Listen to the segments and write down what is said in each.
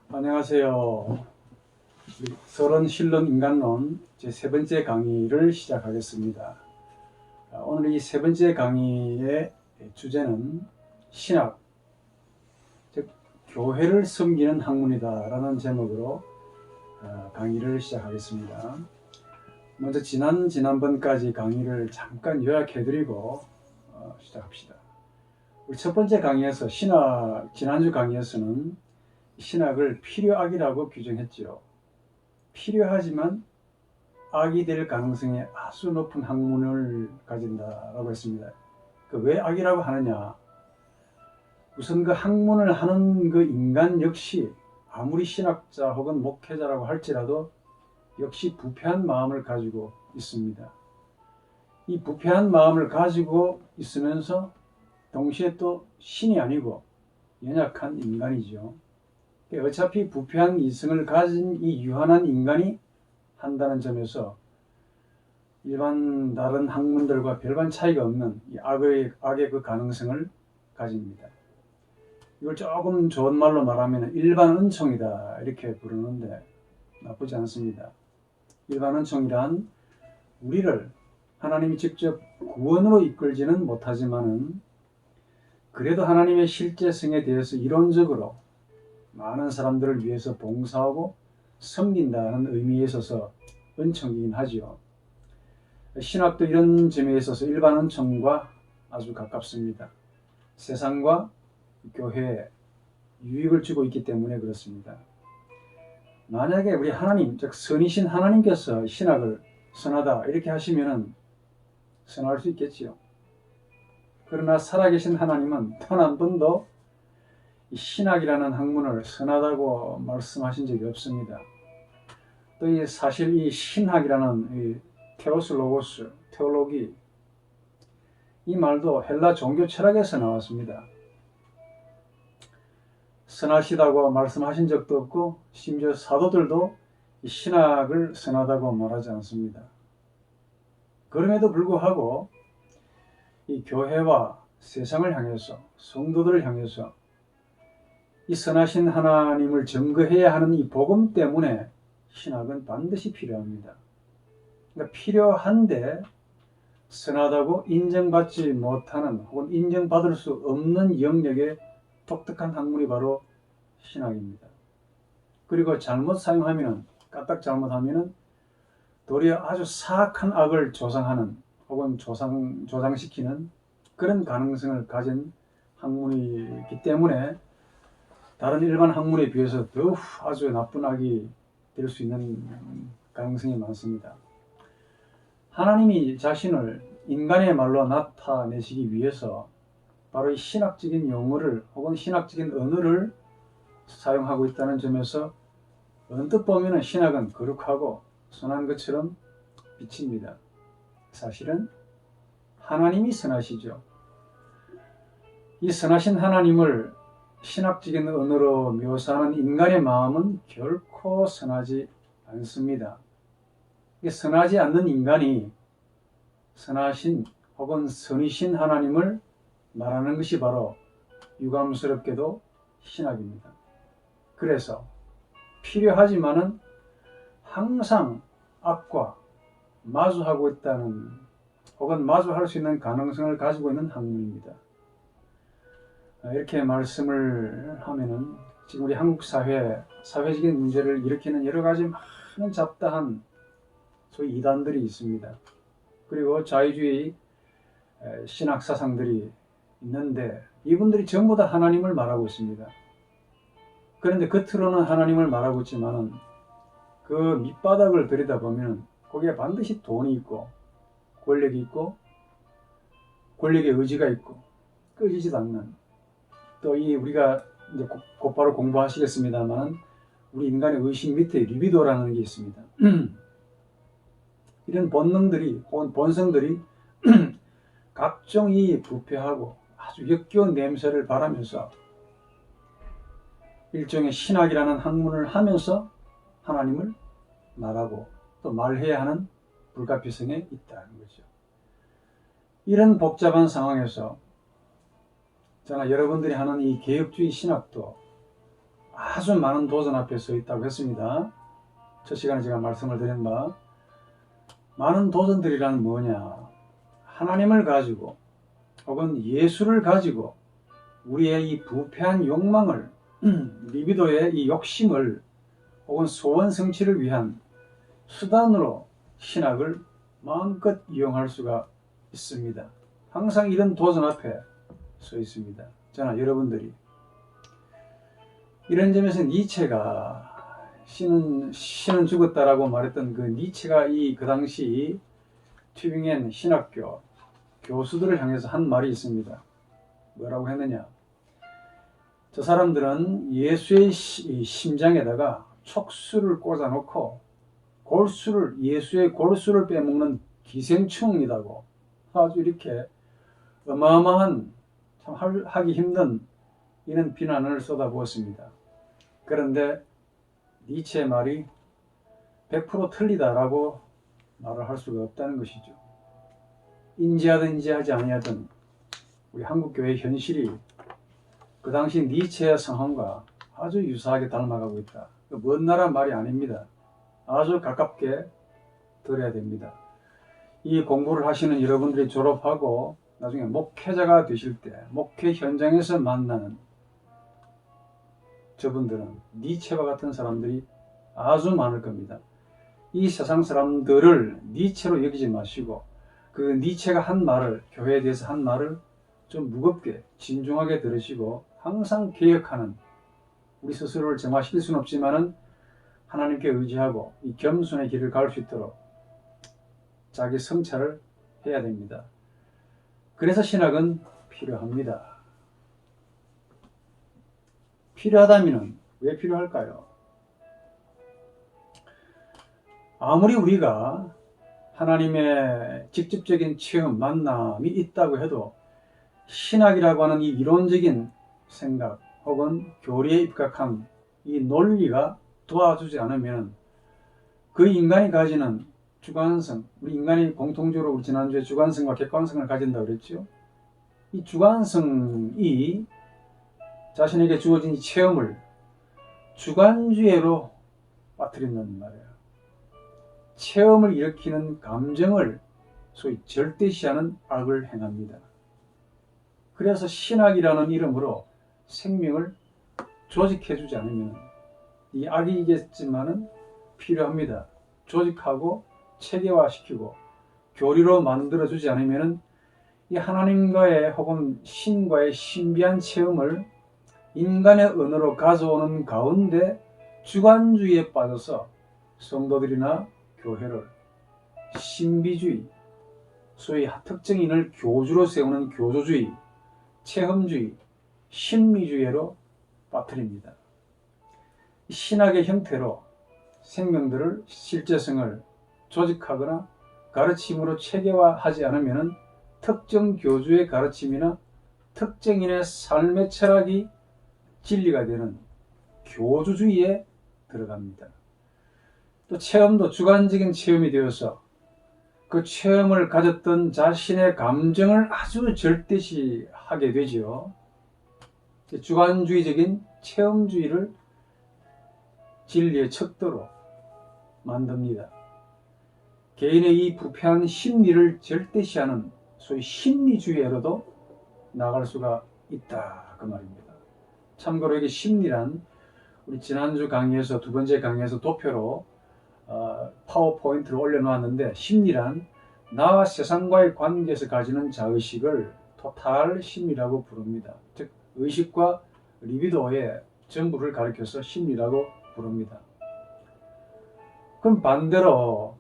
안녕하세요. 서론 실론 인간론 제 세 번째 강의를 시작하겠습니다. 오늘 이 세 번째 강의의 주제는 신학, 즉 교회를 섬기는 학문이다 라는 제목으로 강의를 시작하겠습니다. 먼저 지난번까지 강의를 잠깐 요약해드리고 시작합시다. 우리 첫 번째 강의에서 지난주 강의에서는 신학을 필요악이라고 규정했지요. 필요하지만 악이 될 가능성이 아주 높은 학문을 가진다라고 했습니다. 왜 악이라고 하느냐? 우선 그 학문을 하는 그 인간 역시 아무리 신학자 혹은 목회자라고 할지라도 역시 부패한 마음을 가지고 있습니다. 이 부패한 마음을 가지고 있으면서 동시에 또 신이 아니고 연약한 인간이죠. 어차피 부패한 이성을 가진 이 유한한 인간이 한다는 점에서 일반 다른 학문들과 별반 차이가 없는 이 악의 그 가능성을 가집니다. 이걸 조금 좋은 말로 말하면 일반 은총이다 이렇게 부르는데 나쁘지 않습니다. 일반 은총이란 우리를 하나님이 직접 구원으로 이끌지는 못하지만은 그래도 하나님의 실제성에 대해서 이론적으로 많은 사람들을 위해서 봉사하고 섬긴다는 의미에 있어서 은총이긴 하지요. 신학도 이런 점에 있어서 일반 은총과 아주 가깝습니다. 세상과 교회에 유익을 주고 있기 때문에 그렇습니다. 만약에 우리 하나님, 즉 선이신 하나님께서 신학을 선하다 이렇게 하시면은 선할 수 있겠지요. 그러나 살아계신 하나님은 단 한 번도 신학이라는 학문을 선하다고 말씀하신 적이 없습니다. 또 사실 이 신학이라는 이 테오스 로고스, 테올로기 이 말도 헬라 종교 철학에서 나왔습니다. 선하시다고 말씀하신 적도 없고 심지어 사도들도 이 신학을 선하다고 말하지 않습니다. 그럼에도 불구하고 이 교회와 세상을 향해서 성도들을 향해서 이 선하신 하나님을 증거해야 하는 이 복음 때문에 신학은 반드시 필요합니다. 그러니까 필요한데 선하다고 인정받지 못하는 혹은 인정받을 수 없는 영역의 독특한 학문이 바로 신학입니다. 그리고 잘못 사용하면, 까딱 잘못하면 도리어 아주 사악한 악을 조장하는 혹은 조장시키는 그런 가능성을 가진 학문이기 때문에 다른 일반 학문에 비해서 더욱 아주 나쁜 악이 될 수 있는 가능성이 많습니다. 하나님이 자신을 인간의 말로 나타내시기 위해서 바로 이 신학적인 용어를 혹은 신학적인 언어를 사용하고 있다는 점에서 언뜻 보면 신학은 거룩하고 선한 것처럼 비칩니다. 사실은 하나님이 선하시죠. 이 선하신 하나님을 신학적인 언어로 묘사하는 인간의 마음은 결코 선하지 않습니다. 선하지 않는 인간이 선하신 혹은 선이신 하나님을 말하는 것이 바로 유감스럽게도 신학입니다. 그래서 필요하지만은 항상 악과 마주하고 있다는 혹은 마주할 수 있는 가능성을 가지고 있는 학문입니다. 이렇게 말씀을 하면은 지금 우리 한국 사회적인 문제를 일으키는 여러 가지 많은 잡다한 소위 이단들이 있습니다. 그리고 자유주의 신학 사상들이 있는데 이분들이 전부 다 하나님을 말하고 있습니다. 그런데 겉으로는 하나님을 말하고 있지만은 그 밑바닥을 들여다보면 거기에 반드시 돈이 있고 권력이 있고 권력의 의지가 있고 끊이지도 않는 또 우리가 이제 곧바로 공부하시겠습니다만 우리 인간의 의식 밑에 리비도라는 게 있습니다. 이런 본능들이 혹은 본성들이 각종 이 부패하고 아주 역겨운 냄새를 바라면서 일종의 신학이라는 학문을 하면서 하나님을 말하고 또 말해야 하는 불가피성에 있다는 거죠. 이런 복잡한 상황에서 저나 여러분들이 하는 이 개혁주의 신학도 아주 많은 도전 앞에 서 있다고 했습니다. 첫 시간에 제가 말씀을 드린 바 많은 도전들이란 뭐냐, 하나님을 가지고 혹은 예수를 가지고 우리의 이 부패한 욕망을 리비도의 이 욕심을 혹은 소원 성취를 위한 수단으로 신학을 마음껏 이용할 수가 있습니다. 항상 이런 도전 앞에 서 있습니다. 저나 여러분들이. 이런 점에서 니체가 신은 죽었다라고 말했던 그 니체가 그 당시 튜빙엔 신학교 교수들을 향해서 한 말이 있습니다. 뭐라고 했느냐? 저 사람들은 예수의 심장에다가 촉수를 꽂아놓고 예수의 골수를 빼먹는 기생충이라고 아주 이렇게 어마어마한, 참 하기 힘든 이런 비난을 쏟아부었습니다. 그런데 니체의 말이 100% 틀리다라고 말을 할 수가 없다는 것이죠. 인지하든 인지하지 아니하든 우리 한국교회의 현실이 그 당시 니체의 상황과 아주 유사하게 닮아가고 있다. 먼 나라 말이 아닙니다. 아주 가깝게 들어야 됩니다. 이 공부를 하시는 여러분들이 졸업하고 나중에 목회자가 되실 때 목회 현장에서 만나는 저분들은 니체와 같은 사람들이 아주 많을 겁니다. 이 세상 사람들을 니체로 여기지 마시고 그 니체가 한 말을, 교회에 대해서 한 말을 좀 무겁게 진중하게 들으시고 항상 개혁하는, 우리 스스로를 정화시킬 수는 없지만은 하나님께 의지하고 이 겸손의 길을 갈 수 있도록 자기 성찰을 해야 됩니다. 그래서 신학은 필요합니다. 필요하다면 왜 필요할까요? 아무리 우리가 하나님의 직접적인 체험, 만남이 있다고 해도 신학이라고 하는 이 이론적인 생각 혹은 교리에 입각한 이 논리가 도와주지 않으면 그 인간이 가지는 주관성, 우리 인간이 공통적으로 우리 지난주에 주관성과 객관성을 가진다고 그랬죠. 이 주관성이 자신에게 주어진 이 체험을 주관주의로 빠뜨린다는 말이에요. 체험을 일으키는 감정을 소위 절대시하는 악을 행합니다. 그래서 신학이라는 이름으로 생명을 조직해주지 않으면 이 악이겠지만은 필요합니다. 조직하고 체계화시키고 교리로 만들어주지 않으면 이 하나님과의 혹은 신과의 신비한 체험을 인간의 언어로 가져오는 가운데 주관주의에 빠져서 성도들이나 교회를 신비주의, 소위 특정인을 교주로 세우는 교조주의, 체험주의, 심리주의로 빠뜨립니다. 신학의 형태로 생명들을, 실제성을 조직하거나 가르침으로 체계화하지 않으면 특정 교주의 가르침이나 특정인의 삶의 철학이 진리가 되는 교주주의에 들어갑니다. 또 체험도 주관적인 체험이 되어서 그 체험을 가졌던 자신의 감정을 아주 절대시하게 되죠. 주관주의적인 체험주의를 진리의 척도로 만듭니다. 개인의 이 부패한 심리를 절대시하는 소위 심리주의로도 나갈 수가 있다, 그 말입니다. 참고로 이게 심리란 우리 지난주 강의에서, 두 번째 강의에서 도표로 파워포인트를 올려놓았는데, 심리란 나와 세상과의 관계에서 가지는 자의식을 토탈 심리라고 부릅니다. 즉 의식과 리비도의 전부를 가리켜서 심리라고 부릅니다. 그럼 반대로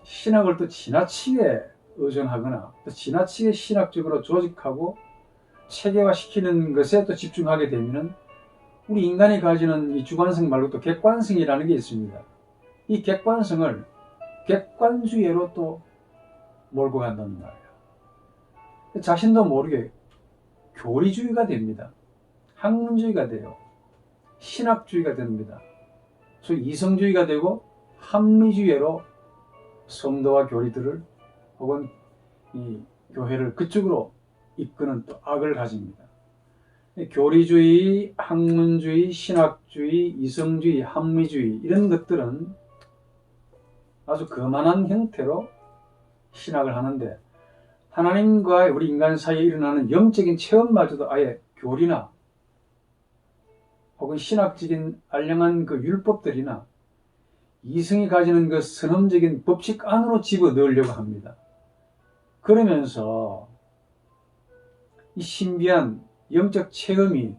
신학을 또 지나치게 의존하거나 또 지나치게 신학적으로 조직하고 체계화시키는 것에 또 집중하게 되면 우리 인간이 가지는 이 주관성 말고 또 객관성이라는 게 있습니다. 이 객관성을 객관주의로 또 몰고 간다는 말이에요. 자신도 모르게 교리주의가 됩니다. 학문주의가 돼요. 신학주의가 됩니다. 소위 이성주의가 되고 합리주의로 성도와 교리들을 혹은 이 교회를 그쪽으로 이끄는 또 악을 가집니다. 교리주의, 학문주의, 신학주의, 이성주의, 합리주의 이런 것들은 아주 거만한 형태로 신학을 하는데 하나님과 우리 인간 사이에 일어나는 영적인 체험마저도 아예 교리나 혹은 신학적인 알량한 그 율법들이나 이성이 가지는 그 선험적인 법칙 안으로 집어넣으려고 합니다. 그러면서 이 신비한 영적 체험이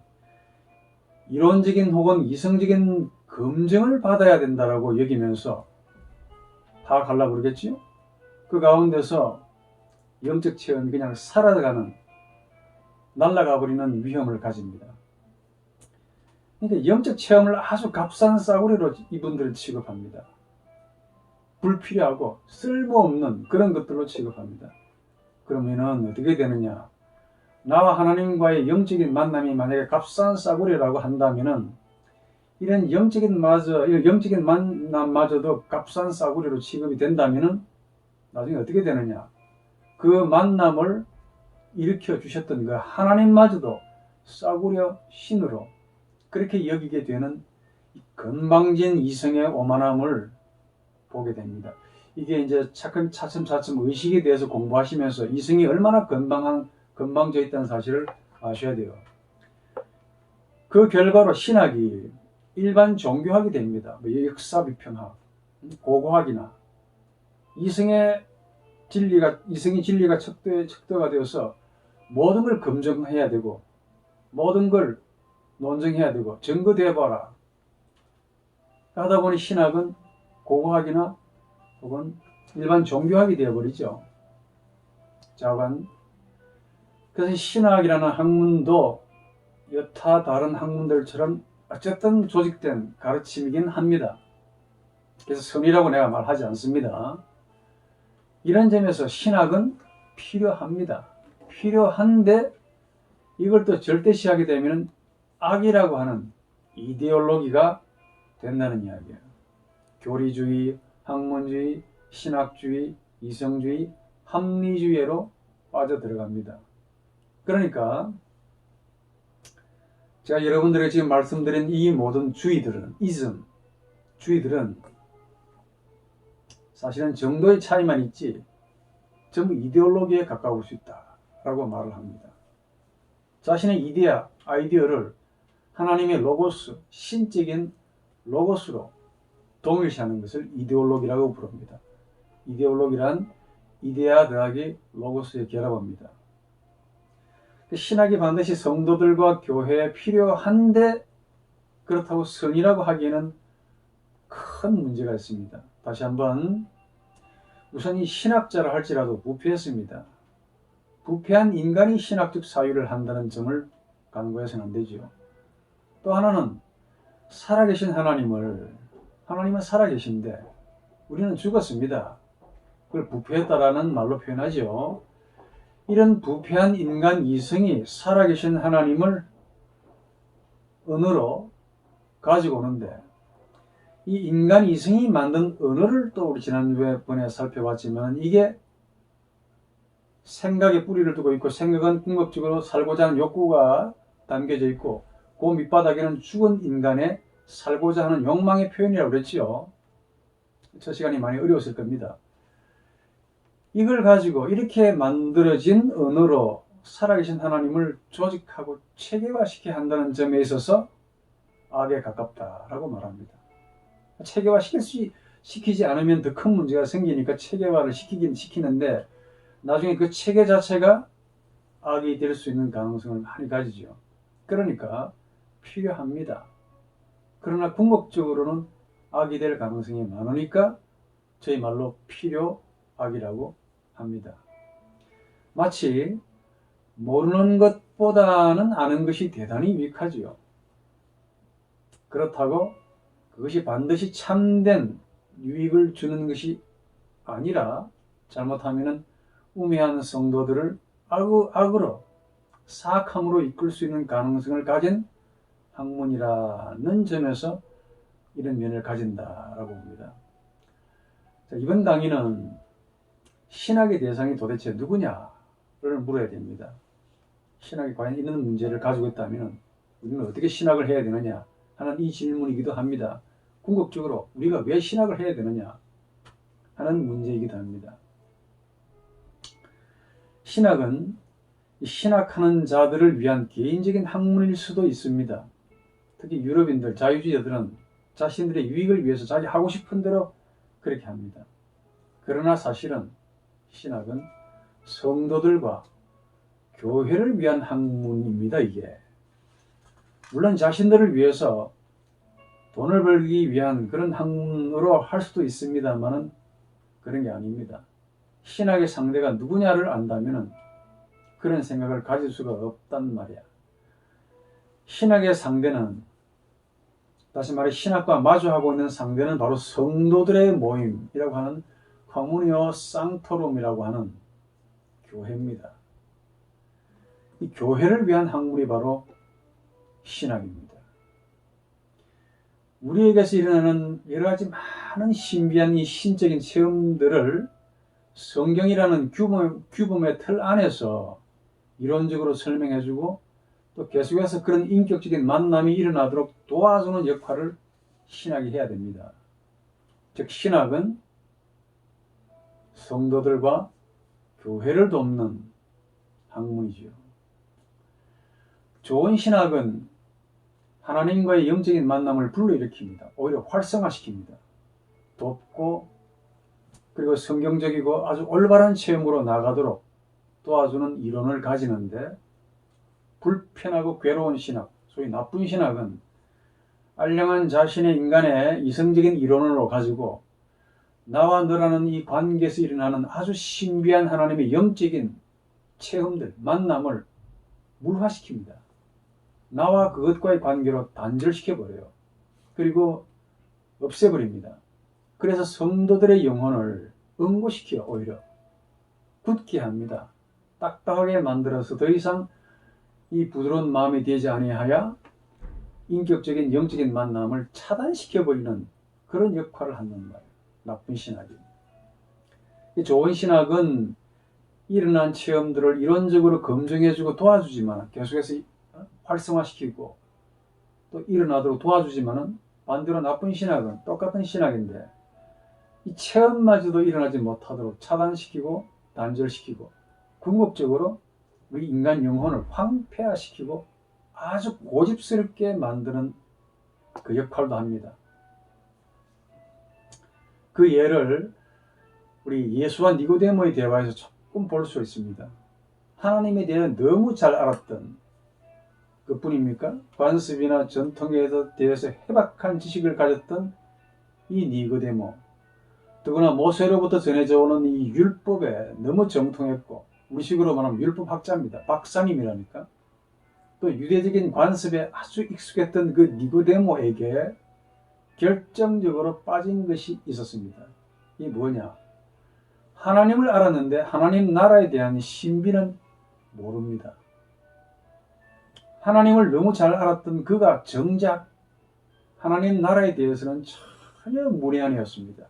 이론적인 혹은 이성적인 검증을 받아야 된다라고 여기면서 다 갈라 그러겠지요? 그 가운데서 영적 체험이 그냥 사라져가는, 날아가 버리는 위험을 가집니다. 그러니까 영적 체험을 아주 값싼 싸구려로 이분들을 취급합니다. 불필요하고 쓸모없는 그런 것들로 취급합니다. 그러면은 어떻게 되느냐? 나와 하나님과의 영적인 만남이 만약에 값싼 싸구려라고 한다면은 이런 영적인 만남마저도 값싼 싸구려로 취급이 된다면은 나중에 어떻게 되느냐? 그 만남을 일으켜 주셨던 그 하나님마저도 싸구려 신으로 그렇게 여기게 되는 건방진 이성의 오만함을 보게 됩니다. 이게 이제 차츰차츰 의식에 대해서 공부하시면서 이성이 얼마나 건방져 있다는 사실을 아셔야 돼요. 그 결과로 신학이 일반 종교학이 됩니다. 역사비평학, 고고학이나 이성이 진리가 척도가 되어서 모든 걸 검증해야 되고 모든 걸 논증해야 되고 증거대봐라 하다 보니 신학은 고고학이나 혹은 일반 종교학이 되어버리죠. 자관. 그래서 신학이라는 학문도 여타 다른 학문들처럼 어쨌든 조직된 가르침이긴 합니다. 그래서 선이라고 내가 말하지 않습니다. 이런 점에서 신학은 필요합니다. 필요한데 이걸 또 절대시하게 되면 악이라고 하는 이데올로기가 된다는 이야기예요. 교리주의, 학문주의, 신학주의, 이성주의, 합리주의로 빠져들어갑니다. 그러니까 제가 여러분들에게 지금 말씀드린 이 모든 주의들은 사실은 정도의 차이만 있지 전부 이데올로기에 가까울 수 있다라고 말을 합니다. 자신의 아이디어를 하나님의 로고스, 신적인 로고스로 동일시하는 것을 이데올로기라고 부릅니다. 이데올로기란 이데아 더하기 로고스의 결합입니다. 신학이 반드시 성도들과 교회에 필요한데 그렇다고 선이라고 하기에는 큰 문제가 있습니다. 다시 한번 우선 이 신학자라 할지라도 부패했습니다. 부패한 인간이 신학적 사유를 한다는 점을 간과해서는 안 되죠. 또 하나는 살아계신 하나님은 살아계신데 우리는 죽었습니다. 그걸 부패했다라는 말로 표현하죠. 이런 부패한 인간 이성이 살아계신 하나님을 언어로 가지고 오는데 이 인간 이성이 만든 언어를 또 우리 지난번에 살펴봤지만 이게 생각의 뿌리를 두고 있고 생각은 궁극적으로 살고자 하는 욕구가 담겨져 있고 그 밑바닥에는 죽은 인간의 살고자 하는 욕망의 표현이라고 그랬지요. 첫 시간이 많이 어려웠을 겁니다. 이걸 가지고 이렇게 만들어진 언어로 살아계신 하나님을 조직하고 체계화시켜야 한다는 점에 있어서 악에 가깝다라고 말합니다. 체계화시키지 않으면 더 큰 문제가 생기니까 체계화를 시키긴 시키는데 나중에 그 체계 자체가 악이 될 수 있는 가능성을 많이 가지죠. 그러니까 필요합니다. 그러나 궁극적으로는 악이 될 가능성이 많으니까 저희 말로 필요악이라고 합니다. 마치 모르는 것보다는 아는 것이 대단히 유익하지요. 그렇다고 그것이 반드시 참된 유익을 주는 것이 아니라 잘못하면 우매한 성도들을 악으로 사악함으로 이끌 수 있는 가능성을 가진 학문이라는 점에서 이런 면을 가진다라고 봅니다. 자, 이번 강의는 신학의 대상이 도대체 누구냐를 물어야 됩니다. 신학이 과연 이런 문제를 가지고 있다면 우리는 어떻게 신학을 해야 되느냐 하는 이 질문이기도 합니다. 궁극적으로 우리가 왜 신학을 해야 되느냐 하는 문제이기도 합니다. 신학은 신학하는 자들을 위한 개인적인 학문일 수도 있습니다. 특히 유럽인들, 자유주의자들은 자신들의 유익을 위해서 자기 하고 싶은 대로 그렇게 합니다. 그러나 사실은 신학은 성도들과 교회를 위한 학문입니다. 이게 물론 자신들을 위해서 돈을 벌기 위한 그런 학문으로 할 수도 있습니다만은 그런 게 아닙니다. 신학의 상대가 누구냐를 안다면 그런 생각을 가질 수가 없단 말이야. 신학의 상대는, 다시 말해 신학과 마주하고 있는 상대는 바로 성도들의 모임이라고 하는 커뮤니오 상토룸이라고 하는 교회입니다. 이 교회를 위한 학문이 바로 신학입니다. 우리에게서 일어나는 여러 가지 많은 신비한 이 신적인 체험들을 성경이라는 규범의 틀 안에서 이론적으로 설명해주고 또 계속해서 그런 인격적인 만남이 일어나도록 도와주는 역할을 신학이 해야 됩니다. 즉 신학은 성도들과 교회를 돕는 학문이지요. 좋은 신학은 하나님과의 영적인 만남을 불러일으킵니다. 오히려 활성화시킵니다. 돕고 그리고 성경적이고 아주 올바른 체험으로 나가도록 도와주는 이론을 가지는데, 불편하고 괴로운 신학, 소위 나쁜 신학은 알량한 자신의 인간의 이성적인 이론으로 가지고 나와 너라는 이 관계에서 일어나는 아주 신비한 하나님의 영적인 체험들, 만남을 물화시킵니다. 나와 그것과의 관계로 단절시켜버려요. 그리고 없애버립니다. 그래서 성도들의 영혼을 응고시켜 오히려 굳게 합니다. 딱딱하게 만들어서 더 이상 이 부드러운 마음이 되지 아니하여 인격적인 영적인 만남을 차단시켜버리는 그런 역할을 하는 말이에요. 나쁜 신학입니다. 좋은 신학은 일어난 체험들을 이론적으로 검증해주고 도와주지만, 계속해서 활성화시키고 또 일어나도록 도와주지만은, 반대로 나쁜 신학은 똑같은 신학인데 이 체험마저도 일어나지 못하도록 차단시키고 단절시키고 궁극적으로 우리 인간 영혼을 황폐화시키고 아주 고집스럽게 만드는 그 역할도 합니다. 그 예를 우리 예수와 니고데모의 대화에서 조금 볼 수 있습니다. 하나님에 대해 너무 잘 알았던 그뿐입니까? 관습이나 전통에 대해서 해박한 지식을 가졌던 이 니고데모, 더구나 모세로부터 전해져 오는 이 율법에 너무 정통했고, 우리식으로 말하면 율법학자입니다. 박사님이라니까. 또 유대적인 관습에 아주 익숙했던 그 니고데모에게 결정적으로 빠진 것이 있었습니다. 이게 뭐냐? 하나님을 알았는데 하나님 나라에 대한 신비는 모릅니다. 하나님을 너무 잘 알았던 그가 정작 하나님 나라에 대해서는 전혀 무례한이었습니다.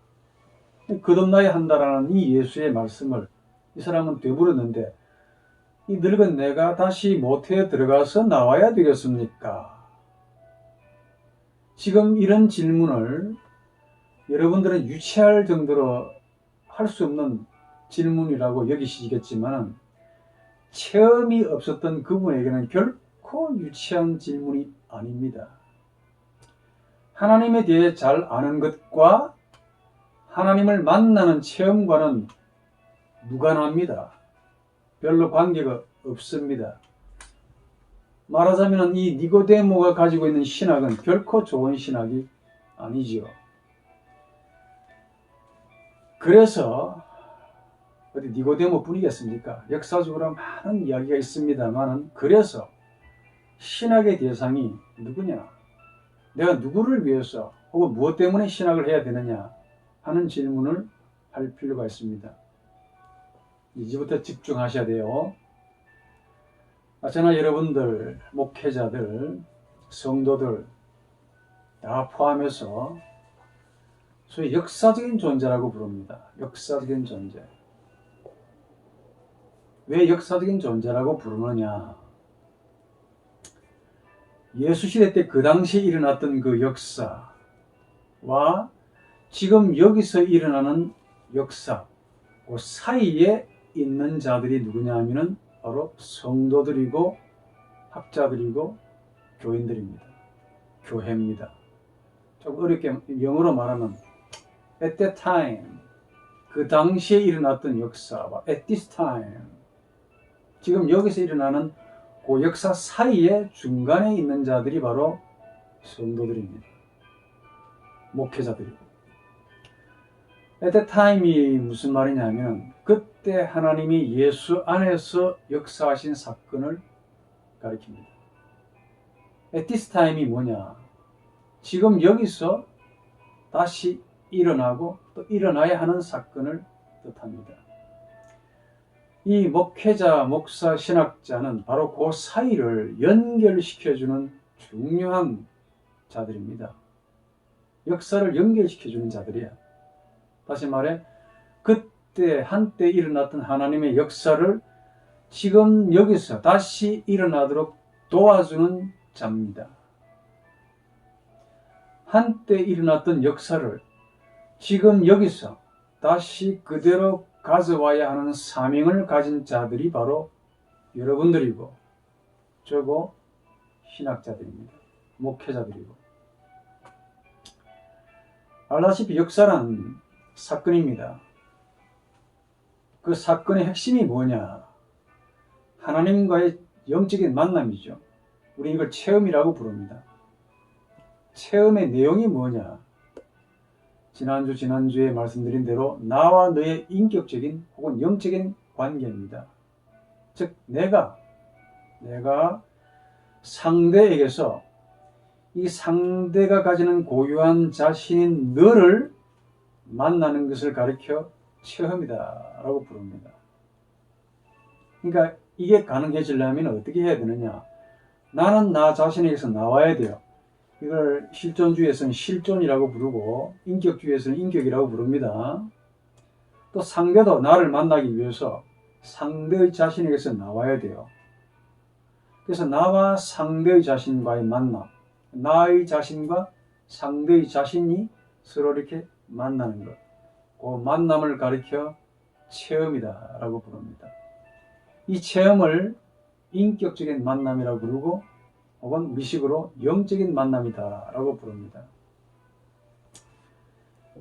거듭나야 한다라는 이 예수의 말씀을 이 사람은 되물었는데, 이 늙은 내가 다시 모태에 들어가서 나와야 되겠습니까? 지금 이런 질문을 여러분들은 유치할 정도로 할 수 없는 질문이라고 여기시겠지만, 체험이 없었던 그분에게는 결코 유치한 질문이 아닙니다. 하나님에 대해 잘 아는 것과 하나님을 만나는 체험과는 무관합니다. 별로 관계가 없습니다. 말하자면 이 니고데모가 가지고 있는 신학은 결코 좋은 신학이 아니지요. 그래서 어디 니고데모 뿐이겠습니까? 역사적으로 많은 이야기가 있습니다만, 그래서 신학의 대상이 누구냐? 내가 누구를 위해서 혹은 무엇 때문에 신학을 해야 되느냐 하는 질문을 할 필요가 있습니다. 이제부터 집중하셔야 돼요. 저나 여러분들, 목회자들, 성도들 다 포함해서 소위 역사적인 존재라고 부릅니다. 역사적인 존재. 왜 역사적인 존재라고 부르느냐? 예수 시대 때 그 당시에 일어났던 그 역사와 지금 여기서 일어나는 역사, 그 사이에 있는 자들이 누구냐 하면은 바로 성도들이고 학자들이고 교인들입니다. 교회입니다. 조금 어렵게 영어로 말하면 at that time, 그 당시에 일어났던 역사와 at this time, 지금 여기서 일어나는 그 역사 사이에 중간에 있는 자들이 바로 성도들입니다. 목회자들이고. at that time이 무슨 말이냐면 그때 하나님이 예수 안에서 역사하신 사건을 가리킵니다. at this time이 뭐냐? 지금 여기서 다시 일어나고 또 일어나야 하는 사건을 뜻합니다. 이 목회자, 목사, 신학자는 바로 그 사이를 연결시켜주는 중요한 자들입니다. 역사를 연결시켜주는 자들이야. 다시 말해 그때 한때 일어났던 하나님의 역사를 지금 여기서 다시 일어나도록 도와주는 자입니다. 한때 일어났던 역사를 지금 여기서 다시 그대로 가져와야 하는 사명을 가진 자들이 바로 여러분들이고 저고 신학자들입니다. 목회자들이고. 알다시피 역사란 사건입니다. 그 사건의 핵심이 뭐냐? 하나님과의 영적인 만남이죠. 우리 이걸 체험이라고 부릅니다. 체험의 내용이 뭐냐? 지난주에 말씀드린 대로 나와 너의 인격적인 혹은 영적인 관계입니다. 즉 내가 상대에게서 이 상대가 가지는 고유한 자신인 너를 만나는 것을 가리켜 체험이다 라고 부릅니다. 그러니까 이게 가능해지려면 어떻게 해야 되느냐? 나는 나 자신에게서 나와야 돼요. 이걸 실존주의에서는 실존이라고 부르고 인격주의에서는 인격이라고 부릅니다. 또 상대도 나를 만나기 위해서 상대의 자신에게서 나와야 돼요. 그래서 나와 상대의 자신과의 만남, 나의 자신과 상대의 자신이 서로 이렇게 만나는 것, 그 만남을 가리켜 체험이다 라고 부릅니다. 이 체험을 인격적인 만남이라고 부르고 혹은 미식으로 영적인 만남이다 라고 부릅니다.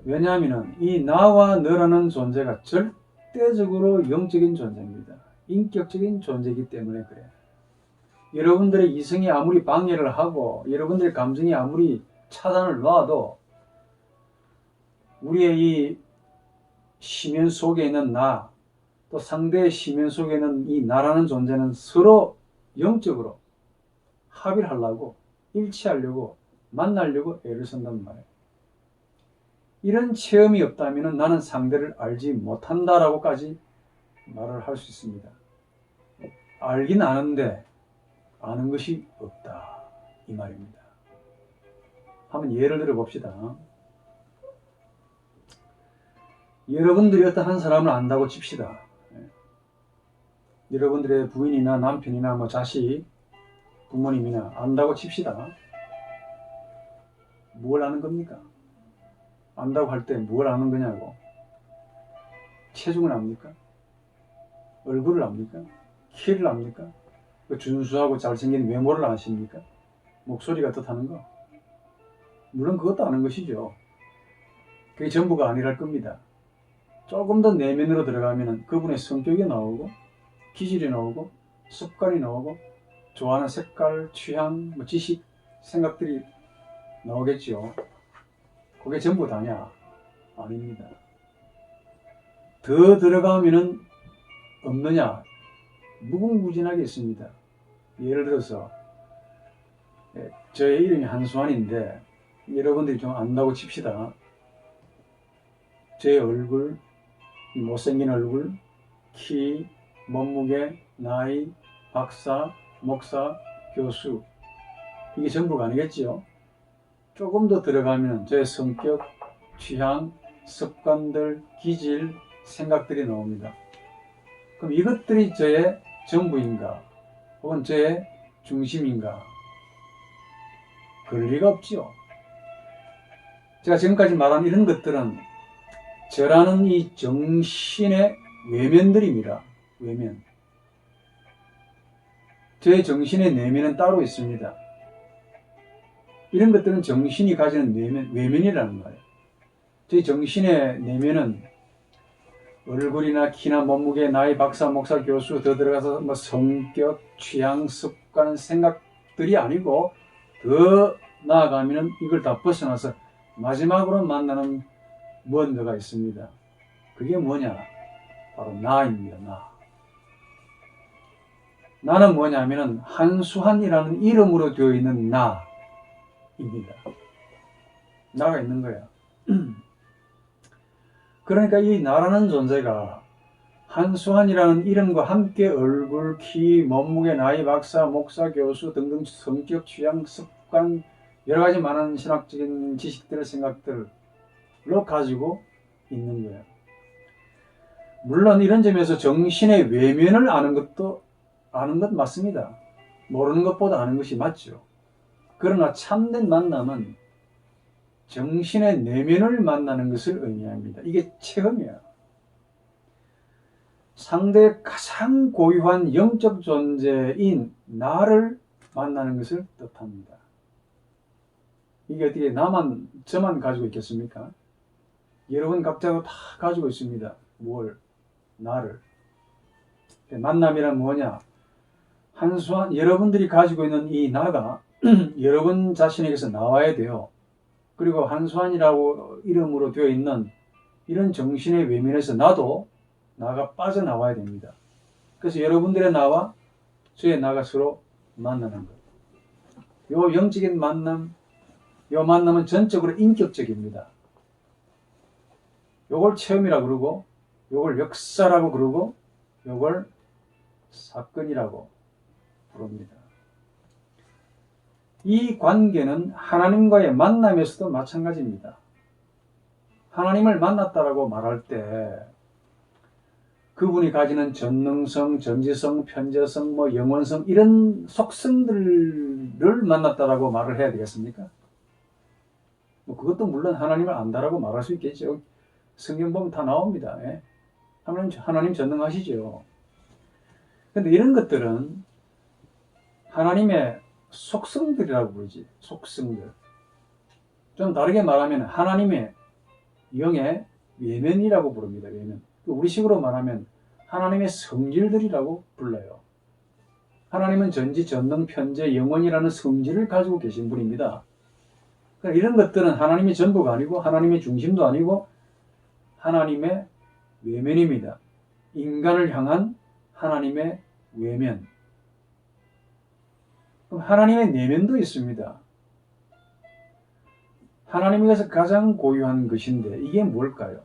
왜냐하면 이 나와 너라는 존재가 절대적으로 영적인 존재입니다. 인격적인 존재이기 때문에 그래요. 여러분들의 이성이 아무리 방해를 하고 여러분들의 감정이 아무리 차단을 놔도 우리의 이 심연 속에 있는 나, 또 상대의 심연 속에 있는 이 나라는 존재는 서로 영적으로 합의를 하려고, 일치하려고, 만나려고 애를 쓴단 말이에요. 이런 체험이 없다면 나는 상대를 알지 못한다라고까지 말을 할 수 있습니다. 알긴 아는데 아는 것이 없다 이 말입니다. 한번 예를 들어 봅시다. 여러분들이 어떤 한 사람을 안다고 칩시다. 여러분들의 부인이나 남편이나 뭐 자식, 부모님이나 안다고 칩시다. 뭘 아는 겁니까? 안다고 할 때 뭘 아는 거냐고. 체중을 압니까? 얼굴을 압니까? 키를 압니까? 그 준수하고 잘생긴 외모를 아십니까? 목소리가 뜻하는 거. 물론 그것도 아는 것이죠. 그게 전부가 아니랄 겁니다. 조금 더 내면으로 들어가면 그분의 성격이 나오고 기질이 나오고 습관이 나오고 좋아하는 색깔, 취향, 지식, 생각들이 나오겠죠. 그게 전부 다냐? 아닙니다. 더 들어가면은 없느냐? 무궁무진하게 있습니다. 예를 들어서 저의 이름이 한수환인데 여러분들이 좀 안다고 칩시다. 제 얼굴, 못생긴 얼굴, 키, 몸무게, 나이, 박사, 목사, 교수, 이게 전부가 아니겠지요. 조금 더 들어가면 저의 성격, 취향, 습관들, 기질, 생각들이 나옵니다. 그럼 이것들이 저의 전부인가 혹은 저의 중심인가? 그럴 리가 없지요. 제가 지금까지 말한 이런 것들은 저라는 이 정신의 외면들입니다. 외면. 제 정신의 내면은 따로 있습니다. 이런 것들은 정신이 가지는 외면이라는 거예요. 제 정신의 내면은 얼굴이나 키나 몸무게, 나이, 박사, 목사, 교수 더 들어가서 뭐 성격, 취향, 습관, 생각들이 아니고 더 나아가면 이걸 다 벗어나서 마지막으로 만나는 뭔가가 있습니다. 그게 뭐냐? 바로 나입니다. 나. 나는 뭐냐면은 한수한이라는 이름으로 되어 있는 나입니다. 나가 있는 거야. 그러니까 이 나라는 존재가 한수한이라는 이름과 함께 얼굴, 키, 몸무게, 나이, 박사, 목사, 교수 등등 성격, 취향, 습관 여러 가지 많은 신학적인 지식들, 생각들로 가지고 있는 거예요. 물론 이런 점에서 정신의 외면을 아는 것 맞습니다. 모르는 것보다 아는 것이 맞죠. 그러나 참된 만남은 정신의 내면을 만나는 것을 의미합니다. 이게 체험이야. 상대의 가장 고유한 영적 존재인 나를 만나는 것을 뜻합니다. 이게 어떻게 저만 가지고 있겠습니까? 여러분 각자도 다 가지고 있습니다. 뭘? 나를. 만남이란 뭐냐? 한수한 여러분들이 가지고 있는 이 나가 여러분 자신에게서 나와야 돼요. 그리고 한수한이라고 이름으로 되어 있는 이런 정신의 외면에서 나가 빠져나와야 됩니다. 그래서 여러분들의 나와 저의 나가 서로 만나는 거예요. 요 영적인 만남, 요 만남은 전적으로 인격적입니다. 요걸 체험이라고 그러고, 요걸 역사라고 그러고, 요걸 사건이라고 부릅니다. 이 관계는 하나님과의 만남에서도 마찬가지입니다. 하나님을 만났다라고 말할 때 그분이 가지는 전능성, 전지성, 편재성, 영원성 이런 속성들을 만났다라고 말을 해야 되겠습니까? 그것도 물론 하나님을 안다라고 말할 수 있겠죠. 성경 보면 다 나옵니다. 예? 하나님 전능하시죠. 그런데 이런 것들은 하나님의 속성들이라고 부르지. 속성들. 좀 다르게 말하면 하나님의 영의 외면이라고 부릅니다. 외면. 우리식으로 말하면 하나님의 성질들이라고 불러요. 하나님은 전지, 전능, 편재, 영원이라는 성질을 가지고 계신 분입니다. 그러니까 이런 것들은 하나님의 전부가 아니고 하나님의 중심도 아니고 하나님의 외면입니다. 인간을 향한 하나님의 외면. 그럼 하나님의 내면도 있습니다. 하나님께서 가장 고유한 것인데 이게 뭘까요?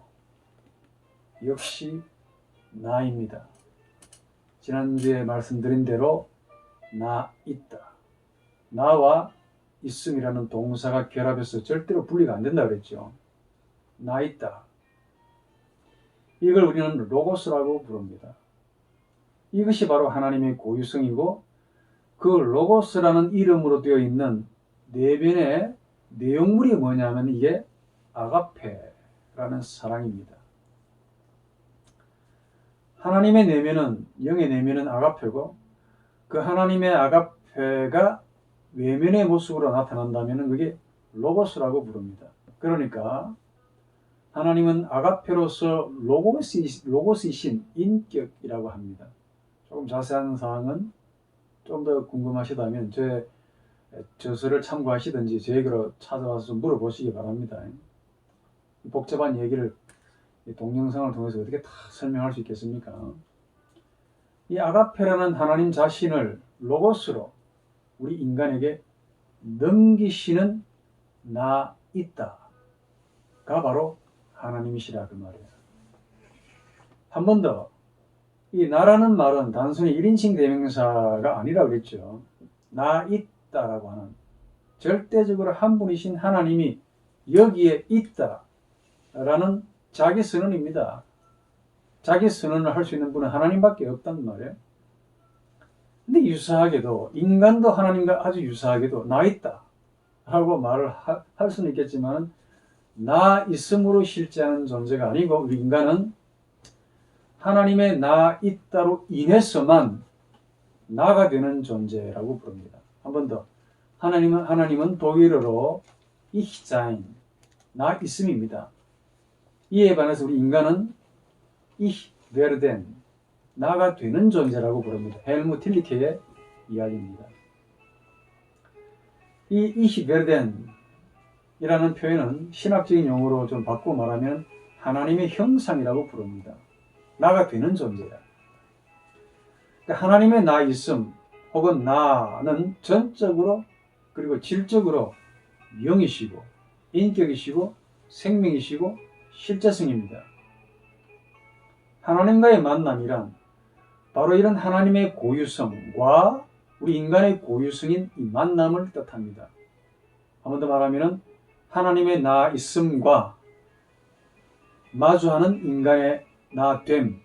역시 나입니다. 지난주에 말씀드린 대로 나 있다. 나와 있음이라는 동사가 결합해서 절대로 분리가 안 된다 그랬죠. 나 있다. 이걸 우리는 로고스라고 부릅니다. 이것이 바로 하나님의 고유성이고 그 로고스라는 이름으로 되어 있는 내면의 내용물이 뭐냐면 이게 아가페라는 사랑입니다. 하나님의 내면은, 영의 내면은 아가페고 그 하나님의 아가페가 외면의 모습으로 나타난다면 그게 로고스라고 부릅니다. 그러니까 하나님은 아가페로서 로고스이신 인격이라고 합니다. 조금 자세한 사항은 좀 더 궁금하시다면 제 저서를 참고하시든지 저에게로 찾아와서 좀 물어보시기 바랍니다. 복잡한 얘기를 동영상을 통해서 어떻게 다 설명할 수 있겠습니까? 이 아가페라는 하나님 자신을 로고스로 우리 인간에게 넘기시는 나 있다가 바로 하나님이시라 그 말이에요. 한 번 더, 이 나라는 말은 단순히 1인칭 대명사가 아니라 그랬죠. 나 있다라고 하는 절대적으로 한 분이신 하나님이 여기에 있다라는 자기 선언입니다. 자기 선언을 할 수 있는 분은 하나님밖에 없단 말이에요. 근데 유사하게도 인간도 하나님과 아주 유사하게도 나 있다. 라고 말을 할 수는 있겠지만 나 있음으로 실제하는 존재가 아니고 우리 인간은 하나님의 나 있다로 인해서만 나가 되는 존재라고 부릅니다. 한 번 더. 하나님은 독일어로 Ich sein, 나 있음입니다. 이에 반해서 우리 인간은 Ich werden, 나가 되는 존재라고 부릅니다. 헬무 틸리케의 이야기입니다. 이 Ich werden 이라는 표현은 신학적인 용어로 좀 바꾸어 말하면 하나님의 형상이라고 부릅니다. 나가 되는 존재야. 그러니까 하나님의 나 있음 혹은 나는 전적으로 그리고 질적으로 영이시고 인격이시고 생명이시고 실제성입니다. 하나님과의 만남이란 바로 이런 하나님의 고유성과 우리 인간의 고유성인 이 만남을 뜻합니다. 한 번 더 말하면 하나님의 나 있음과 마주하는 인간의 나됨,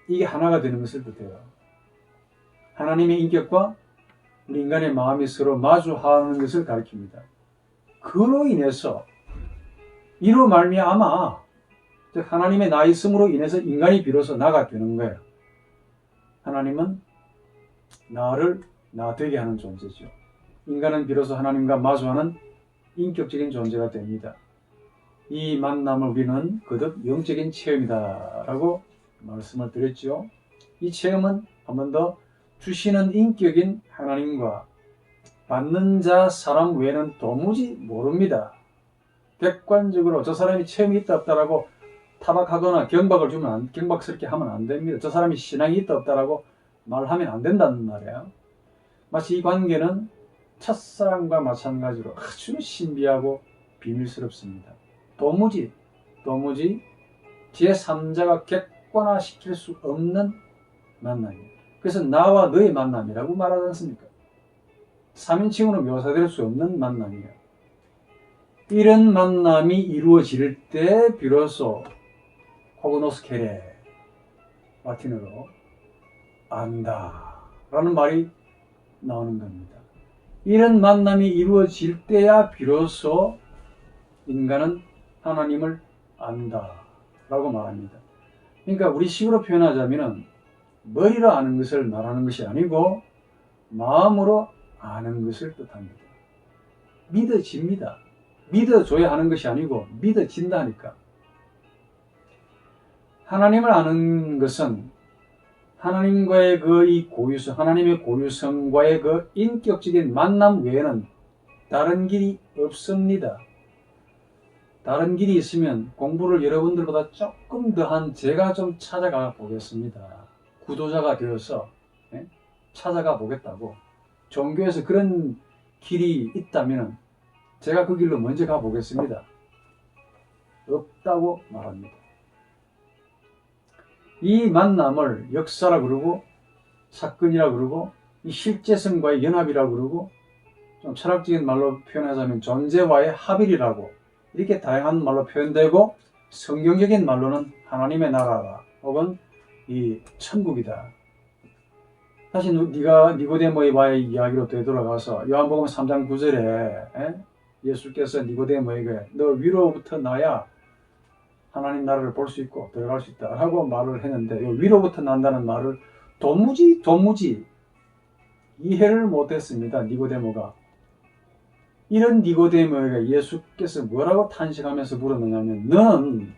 이게 하나가 되는 것을 뜻해요. 하나님의 인격과 우리 인간의 마음이 서로 마주하는 것을 가리킵니다. 그로 인해서 이로 말미암아 즉 하나님의 나 있음으로 인해서 인간이 비로소 나가 되는 거예요. 하나님은 나를 나 되게 하는 존재죠. 인간은 비로소 하나님과 마주하는 인격적인 존재가 됩니다. 이 만남을 우리는 거듭 영적인 체험이다라고 말씀을 드렸죠. 이 체험은 한 번 더 주시는 인격인 하나님과 받는 자 사람 외에는 도무지 모릅니다. 객관적으로 저 사람이 체험이 있다 없다라고 타박하거나 경박스럽게 하면 안 됩니다. 저 사람이 신앙이 있다 없다라고 말하면 안 된다는 말이에요. 마치 이 관계는 첫사랑과 마찬가지로 아주 신비하고 비밀스럽습니다. 도무지 제3자가 객관화시킬 수 없는 만남이에요. 그래서 나와 너의 만남이라고 말하지 않습니까? 3인칭으로 묘사될 수 없는 만남이에요. 이런 만남이 이루어질 때 비로소 코그노스케레 라틴어로 안다 라는 말이 나오는 겁니다. 이런 만남이 이루어질 때야 비로소 인간은 하나님을 안다 라고 말합니다. 그러니까 우리 식으로 표현하자면 머리로 아는 것을 말하는 것이 아니고 마음으로 아는 것을 뜻합니다. 믿어집니다. 믿어줘야 하는 것이 아니고 믿어진다니까. 하나님을 아는 것은 하나님과의 이 고유성, 하나님의 고유성과의 그 인격적인 만남 외에는 다른 길이 없습니다. 다른 길이 있으면 공부를 여러분들보다 조금 더한 제가 좀 찾아가 보겠습니다. 구도자가 되어서 찾아가 보겠다고. 종교에서 그런 길이 있다면 제가 그 길로 먼저 가보겠습니다. 없다고 말합니다. 이 만남을 역사라 그러고 사건이라 그러고 이 실제성과의 연합이라 그러고 좀 철학적인 말로 표현하자면 존재와의 합일이라고 이렇게 다양한 말로 표현되고 성경적인 말로는 하나님의 나라다 혹은 이 천국이다. 다시 니고데모와의 이야기로 되돌아가서 요한복음 3장 9절에 예수께서 니고데모에게 너 위로부터 나야 하나님 나라를 볼 수 있고 들어갈 수 있다 라고 말을 했는데 이 위로부터 난다는 말을 도무지 이해를 못했습니다. 니고데모가. 이런 니고데모에게 예수께서 뭐라고 탄식하면서 물었느냐면 너는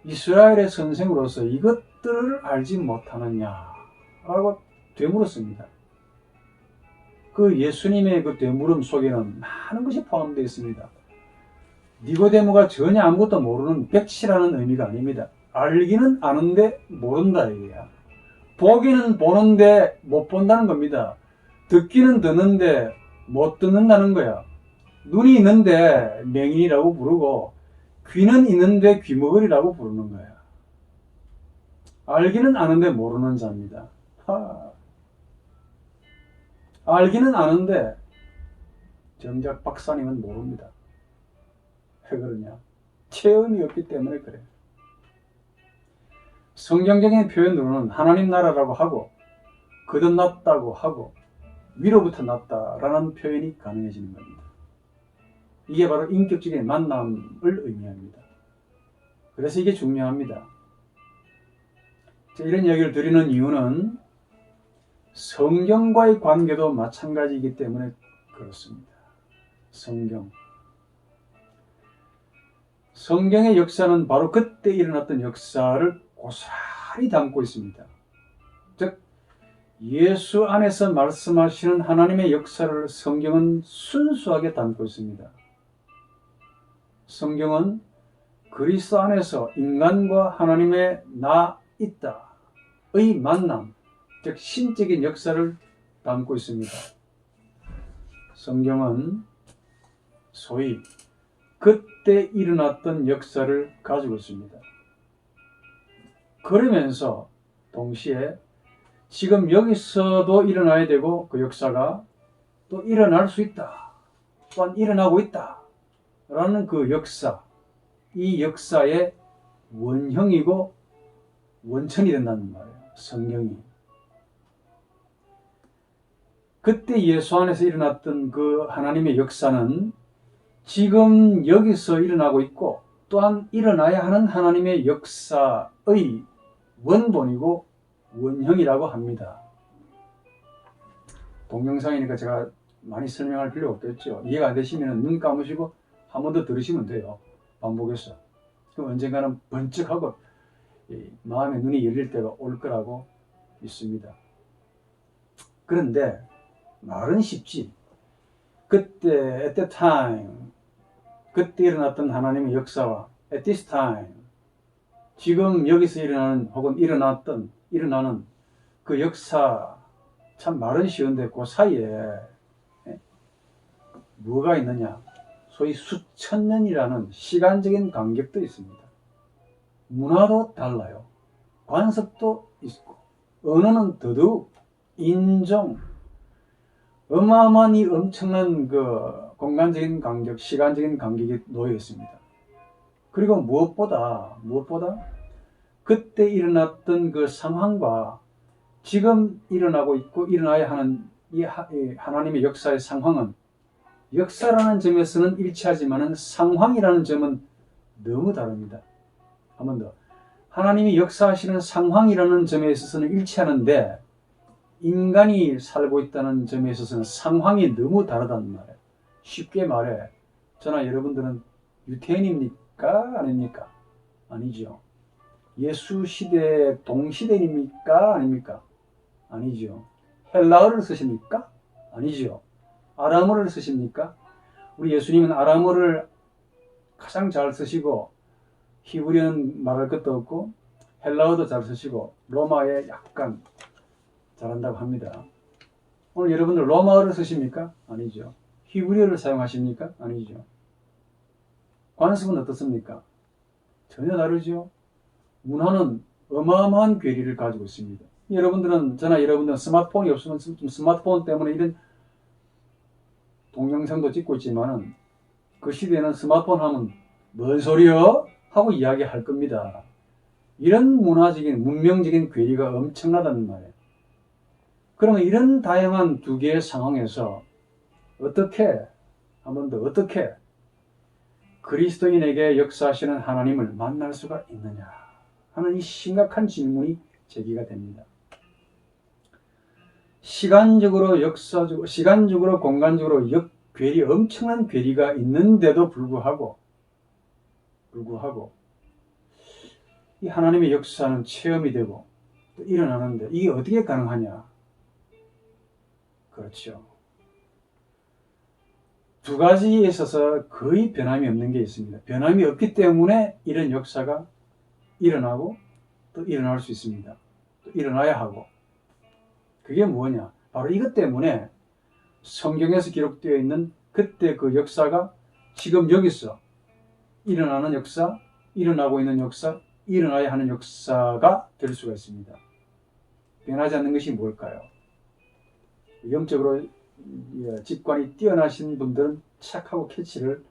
이스라엘의 선생으로서 이것들을 알지 못하느냐 라고 되물었습니다. 그 예수님의 그 되물음 속에는 많은 것이 포함되어 있습니다. 니고데모가 전혀 아무것도 모르는 백치라는 의미가 아닙니다. 알기는 아는데 모른다 이거야. 보기는 보는데 못 본다는 겁니다. 듣기는 듣는데 못 듣는다는 거야. 눈이 있는데 맹인이라고 부르고 귀는 있는데 귀머거리라고 부르는 거야. 알기는 아는데 모르는 자입니다. 알기는 아는데 정작 박사님은 모릅니다. 왜 그러냐? 체험이 없기 때문에 그래. 성경적인 표현으로는 하나님 나라라고 하고 거듭났다고 하고 위로부터 났다라는 표현이 가능해지는 겁니다. 이게 바로 인격적인 만남을 의미합니다. 그래서 이게 중요합니다. 이런 이야기를 드리는 이유는 성경과의 관계도 마찬가지이기 때문에 그렇습니다. 성경의 역사는 바로 그때 일어났던 역사를 고스란히 담고 있습니다. 즉 예수 안에서 말씀하시는 하나님의 역사를 성경은 순수하게 담고 있습니다. 성경은 그리스도 안에서 인간과 하나님의 나 있다의 만남, 즉 신적인 역사를 담고 있습니다. 성경은 소위 그때 일어났던 역사를 가지고 있습니다. 그러면서 동시에 지금 여기서도 일어나야 되고 그 역사가 또 일어날 수 있다. 또한 일어나고 있다. 라는 그 역사, 이 역사의 원형이고 원천이 된다는 말이에요. 성경이. 그때 예수 안에서 일어났던 그 하나님의 역사는 지금 여기서 일어나고 있고 또한 일어나야 하는 하나님의 역사의 원본이고 원형이라고 합니다. 동영상이니까 제가 많이 설명할 필요 없겠죠. 이해가 안 되시면 눈 감으시고 한 번 더 들으시면 돼요. 반복해서. 그럼 언젠가는 번쩍하고 마음의 눈이 열릴 때가 올 거라고 믿습니다. 그런데 말은 쉽지. 그때 at that time, 그때 일어났던 하나님의 역사와 at this time, 지금 여기서 일어나는 혹은 일어나는 그 역사, 참 말은 쉬운데 그 사이에 뭐가 있느냐? 소위 수천 년이라는 시간적인 간격도 있습니다. 문화도 달라요. 관습도 있고, 언어는 더더욱 인종, 어마어마한 이 엄청난 그 공간적인 간격, 시간적인 간격이 놓여 있습니다. 그리고 무엇보다 그때 일어났던 그 상황과 지금 일어나고 있고 일어나야 하는 이 하나님의 역사의 상황은 역사라는 점에서는 일치하지만 상황이라는 점은 너무 다릅니다. 한 번 더. 하나님이 역사하시는 상황이라는 점에 있어서는 일치하는데 인간이 살고 있다는 점에 있어서는 상황이 너무 다르다는 말이에요. 쉽게 말해 저나 여러분들은 유태인입니까? 아닙니까? 아니죠. 예수 시대 동시대입니까? 아닙니까? 아니죠. 헬라어를 쓰십니까? 아니죠. 아람어를 쓰십니까? 우리 예수님은 아람어를 가장 잘 쓰시고 히브리어는 말할 것도 없고 헬라어도 잘 쓰시고 로마에 약간 잘한다고 합니다. 오늘 여러분들 로마어를 쓰십니까? 아니죠. 히브리어를 사용하십니까? 아니죠. 관습은 어떻습니까? 전혀 다르죠. 문화는 어마어마한 괴리를 가지고 있습니다. 저나 여러분들은 스마트폰이 없으면 스마트폰 때문에 이런 동영상도 찍고 있지만은 그 시대에는 스마트폰 하면 뭔 소리여? 하고 이야기할 겁니다. 이런 문화적인, 문명적인 괴리가 엄청나다는 말이에요. 그러면 이런 다양한 두 개의 상황에서 어떻게 그리스도인에게 역사하시는 하나님을 만날 수가 있느냐 하는 이 심각한 질문이 제기가 됩니다. 시간적으로, 공간적으로 엄청난 괴리가 있는데도 불구하고 이 하나님의 역사는 체험이 되고 또 일어나는데 이게 어떻게 가능하냐? 그렇죠. 두 가지에 있어서 거의 변함이 없는 게 있습니다. 변함이 없기 때문에 이런 역사가 일어나고 또 일어날 수 있습니다. 또 일어나야 하고. 그게 뭐냐? 바로 이것 때문에 성경에서 기록되어 있는 그때 그 역사가 지금 여기서 일어나는 역사, 일어나고 있는 역사, 일어나야 하는 역사가 될 수가 있습니다. 변하지 않는 것이 뭘까요? 영적으로 직관이 뛰어나신 분들은 착하고 캐치를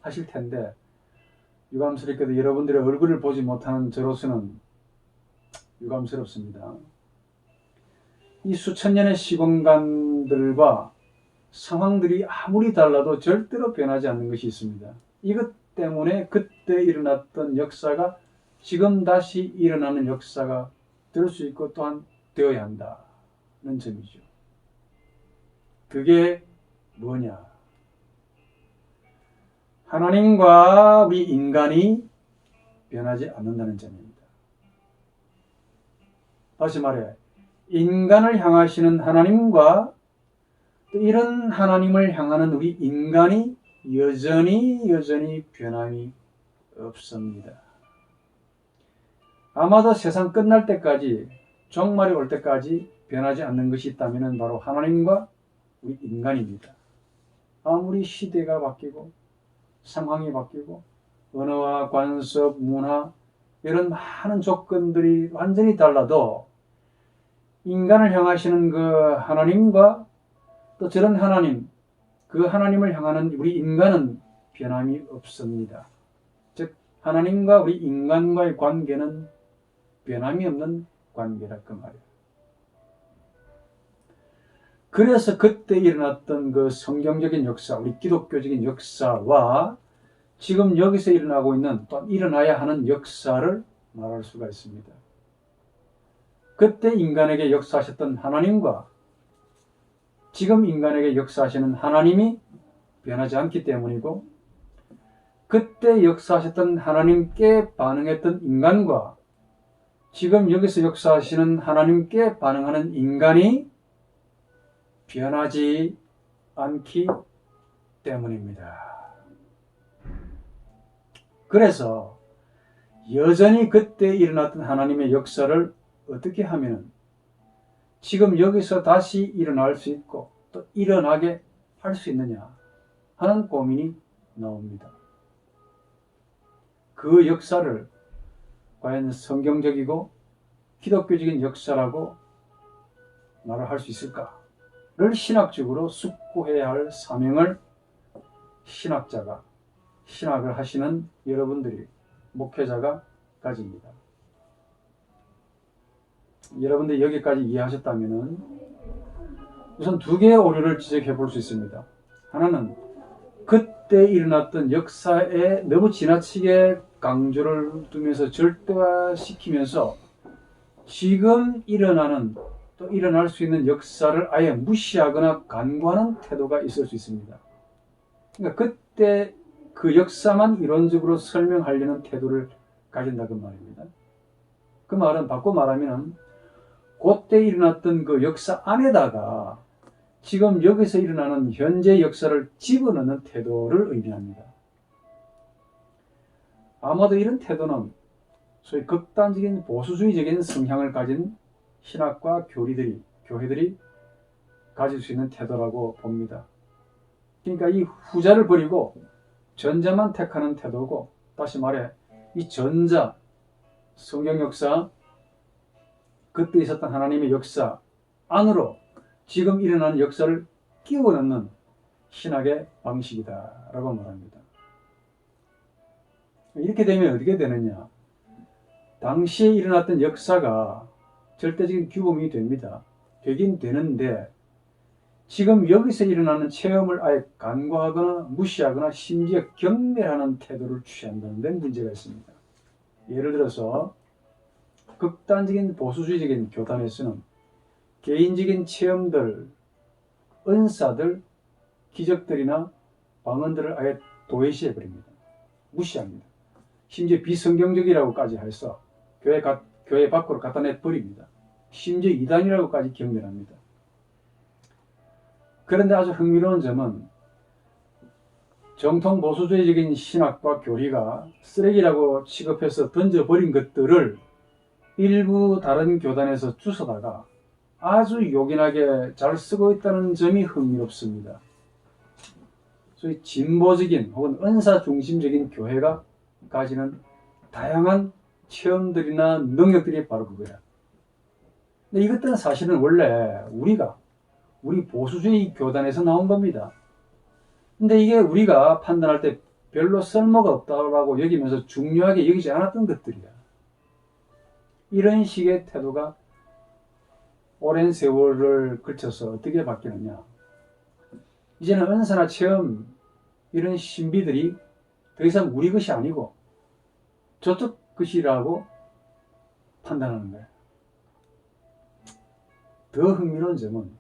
하실 텐데 유감스럽게도 여러분들의 얼굴을 보지 못하는 저로서는 유감스럽습니다. 이 수천 년의 시공간들과 상황들이 아무리 달라도 절대로 변하지 않는 것이 있습니다. 이것 때문에 그때 일어났던 역사가 지금 다시 일어나는 역사가 될 수 있고 또한 되어야 한다는 점이죠. 그게 뭐냐? 하나님과 우리 인간이 변하지 않는다는 점입니다. 다시 말해, 인간을 향하시는 하나님과 또 이런 하나님을 향하는 우리 인간이 여전히 변함이 없습니다. 아마도 세상 끝날 때까지, 종말이 올 때까지 변하지 않는 것이 있다면 바로 하나님과 우리 인간입니다. 아무리 시대가 바뀌고 상황이 바뀌고 언어와 관습, 문화 이런 많은 조건들이 완전히 달라도 인간을 향하시는 그 하나님과 또 저런 하나님, 그 하나님을 향하는 우리 인간은 변함이 없습니다. 즉 하나님과 우리 인간과의 관계는 변함이 없는 관계라 그 말이에요. 그래서 그때 일어났던 그 성경적인 역사, 우리 기독교적인 역사와 지금 여기서 일어나고 있는 또 일어나야 하는 역사를 말할 수가 있습니다. 그때 인간에게 역사하셨던 하나님과 지금 인간에게 역사하시는 하나님이 변하지 않기 때문이고, 그때 역사하셨던 하나님께 반응했던 인간과 지금 여기서 역사하시는 하나님께 반응하는 인간이 변하지 않기 때문입니다. 그래서 여전히 그때 일어났던 하나님의 역사를 어떻게 하면 지금 여기서 다시 일어날 수 있고 또 일어나게 할 수 있느냐 하는 고민이 나옵니다. 그 역사를 과연 성경적이고 기독교적인 역사라고 말을 할 수 있을까를 신학적으로 숙고해야 할 사명을 신학자가, 신학을 하시는 여러분들이, 목회자가 가집니다. 여러분들이 여기까지 이해하셨다면 우선 두 개의 오류를 지적해 볼 수 있습니다. 하나는 그때 일어났던 역사에 너무 지나치게 강조를 두면서 절대화시키면서 지금 일어나는 또 일어날 수 있는 역사를 아예 무시하거나 간과하는 태도가 있을 수 있습니다. 그러니까 그때 그 역사만 이론적으로 설명하려는 태도를 가진다 그 말입니다. 그 말은 바꿔 말하면 그때 일어났던 그 역사 안에다가 지금 여기서 일어나는 현재 역사를 집어넣는 태도를 의미합니다. 아마도 이런 태도는 소위 극단적인 보수주의적인 성향을 가진 신학과 교회들이 가질 수 있는 태도라고 봅니다. 그러니까 이 후자를 버리고 전자만 택하는 태도고, 다시 말해 이 전자, 성경 역사, 그때 있었던 하나님의 역사 안으로 지금 일어나는 역사를 끼워 넣는 신학의 방식이다라고 말합니다. 이렇게 되면 어떻게 되느냐? 당시에 일어났던 역사가 절대적인 규범이 됩니다. 되긴 되는데 지금 여기서 일어나는 체험을 아예 간과하거나 무시하거나 심지어 경멸하는 태도를 취한다는 데 문제가 있습니다. 예를 들어서 극단적인 보수주의적인 교단에서는 개인적인 체험들, 은사들, 기적들이나 방언들을 아예 도외시해버립니다. 무시합니다. 심지어 비성경적이라고까지 해서 교회 밖으로 갖다 내버립니다. 심지어 이단이라고까지 경멸합니다. 그런데 아주 흥미로운 점은 정통 보수주의적인 신학과 교리가 쓰레기라고 취급해서 던져버린 것들을 일부 다른 교단에서 주워다가 아주 요긴하게 잘 쓰고 있다는 점이 흥미롭습니다. 소위 진보적인 혹은 은사 중심적인 교회가 가지는 다양한 체험들이나 능력들이 바로 그거야. 근데 이것들은 사실은 원래 우리 보수주의 교단에서 나온 겁니다. 근데 이게 우리가 판단할 때 별로 쓸모가 없다고 여기면서 중요하게 여기지 않았던 것들이야. 이런 식의 태도가 오랜 세월을 거쳐서 어떻게 바뀌느냐. 이제는 은사나 체험 이런 신비들이 더 이상 우리 것이 아니고 저쪽 것이라고 판단하는 거예요. 더 흥미로운 점은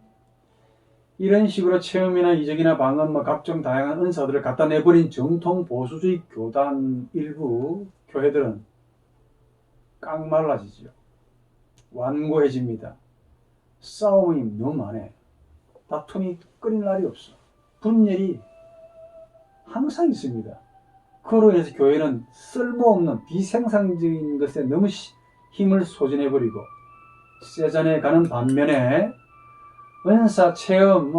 이런 식으로 체험이나 이적이나 방언 각종 다양한 은사들을 갖다 내버린 정통 보수주의 교단 일부 교회들은 깡말라지죠. 완고해집니다. 싸움이 너무 많아. 다툼이 끊일 날이 없어. 분열이 항상 있습니다. 그로 인해서 교회는 쓸모없는 비생산적인 것에 너무 힘을 소진해버리고 세잔해 가는 반면에 은사, 체험,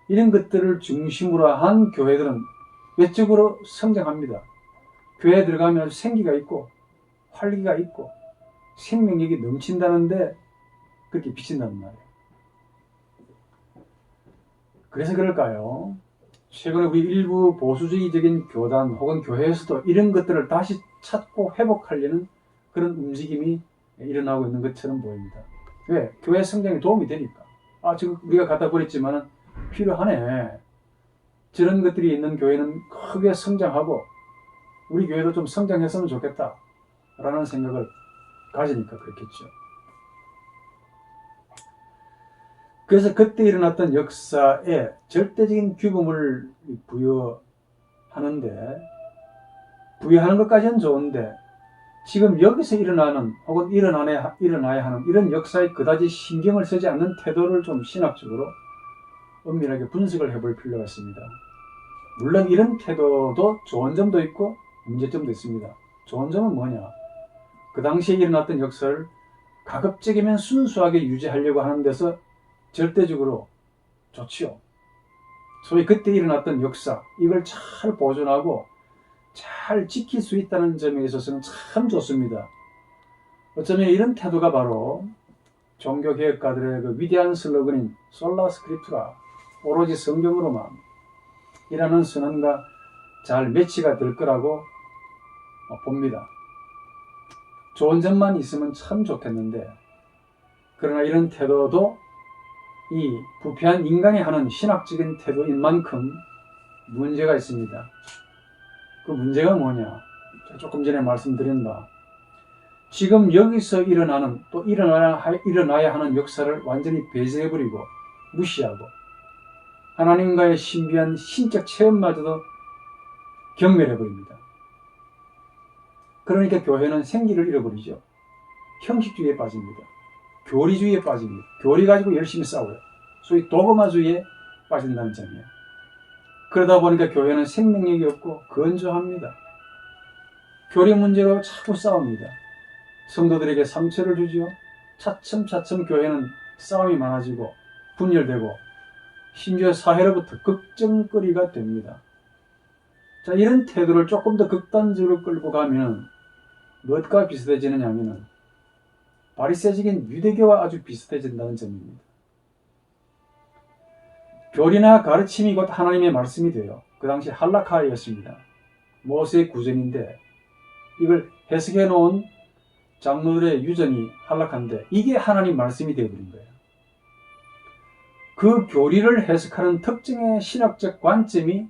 이런 것들을 중심으로 한 교회들은 외적으로 성장합니다. 교회에 들어가면 아주 생기가 있고 활기가 있고 생명력이 넘친다는데 그렇게 비친다는 말이에요. 그래서 그럴까요? 최근에 우리 일부 보수주의적인 교단 혹은 교회에서도 이런 것들을 다시 찾고 회복하려는 그런 움직임이 일어나고 있는 것처럼 보입니다. 왜? 교회 성장에 도움이 되니까. 지금 우리가 갖다 버렸지만 필요하네. 저런 것들이 있는 교회는 크게 성장하고 우리 교회도 좀 성장했으면 좋겠다 라는 생각을 가지니까 그렇겠죠. 그래서 그때 일어났던 역사에 절대적인 규범을 부여하는 것까지는 좋은데 지금 여기서 일어나는 혹은 일어나야 하는 이런 역사에 그다지 신경을 쓰지 않는 태도를 좀 신학적으로 엄밀하게 분석을 해볼 필요가 있습니다. 물론 이런 태도도 좋은 점도 있고 문제점도 있습니다. 좋은 점은 뭐냐? 그 당시에 일어났던 역사를 가급적이면 순수하게 유지하려고 하는 데서 절대적으로 좋지요. 소위 그때 일어났던 역사, 이걸 잘 보존하고 잘 지킬 수 있다는 점에 있어서는 참 좋습니다. 어쩌면 이런 태도가 바로 종교개혁가들의 그 위대한 슬로건인 솔라 스크립투라, 오로지 성경으로만 이라는 선언과 잘 매치가 될 거라고 봅니다. 좋은 점만 있으면 참 좋겠는데, 그러나 이런 태도도 이 부패한 인간이 하는 신학적인 태도인 만큼 문제가 있습니다. 그 문제가 뭐냐? 조금 전에 말씀드린 바, 지금 여기서 일어나는 또 일어나야 하는 역사를 완전히 배제해버리고 무시하고 하나님과의 신비한 신적 체험마저도 경멸해버립니다. 그러니까 교회는 생기를 잃어버리죠. 형식주의에 빠집니다. 교리주의에 빠집니다. 교리 가지고 열심히 싸워요. 소위 도그마주의에 빠진다는 점이에요. 그러다 보니까 교회는 생명력이 없고 건조합니다. 교리 문제로 자꾸 싸웁니다. 성도들에게 상처를 주지요. 차츰차츰 교회는 싸움이 많아지고 분열되고 심지어 사회로부터 걱정거리가 됩니다. 자, 이런 태도를 조금 더 극단적으로 끌고 가면 무엇과 비슷해지느냐 하면 바리새적인 유대교와 아주 비슷해진다는 점입니다. 교리나 가르침이 곧 하나님의 말씀이 되어 그 당시 할라카이였습니다. 모세의 구전인데 이걸 해석해 놓은 장로들의 유전이 할라카인데 이게 하나님 말씀이 되어버린 거예요. 그 교리를 해석하는 특정의 신학적 관점이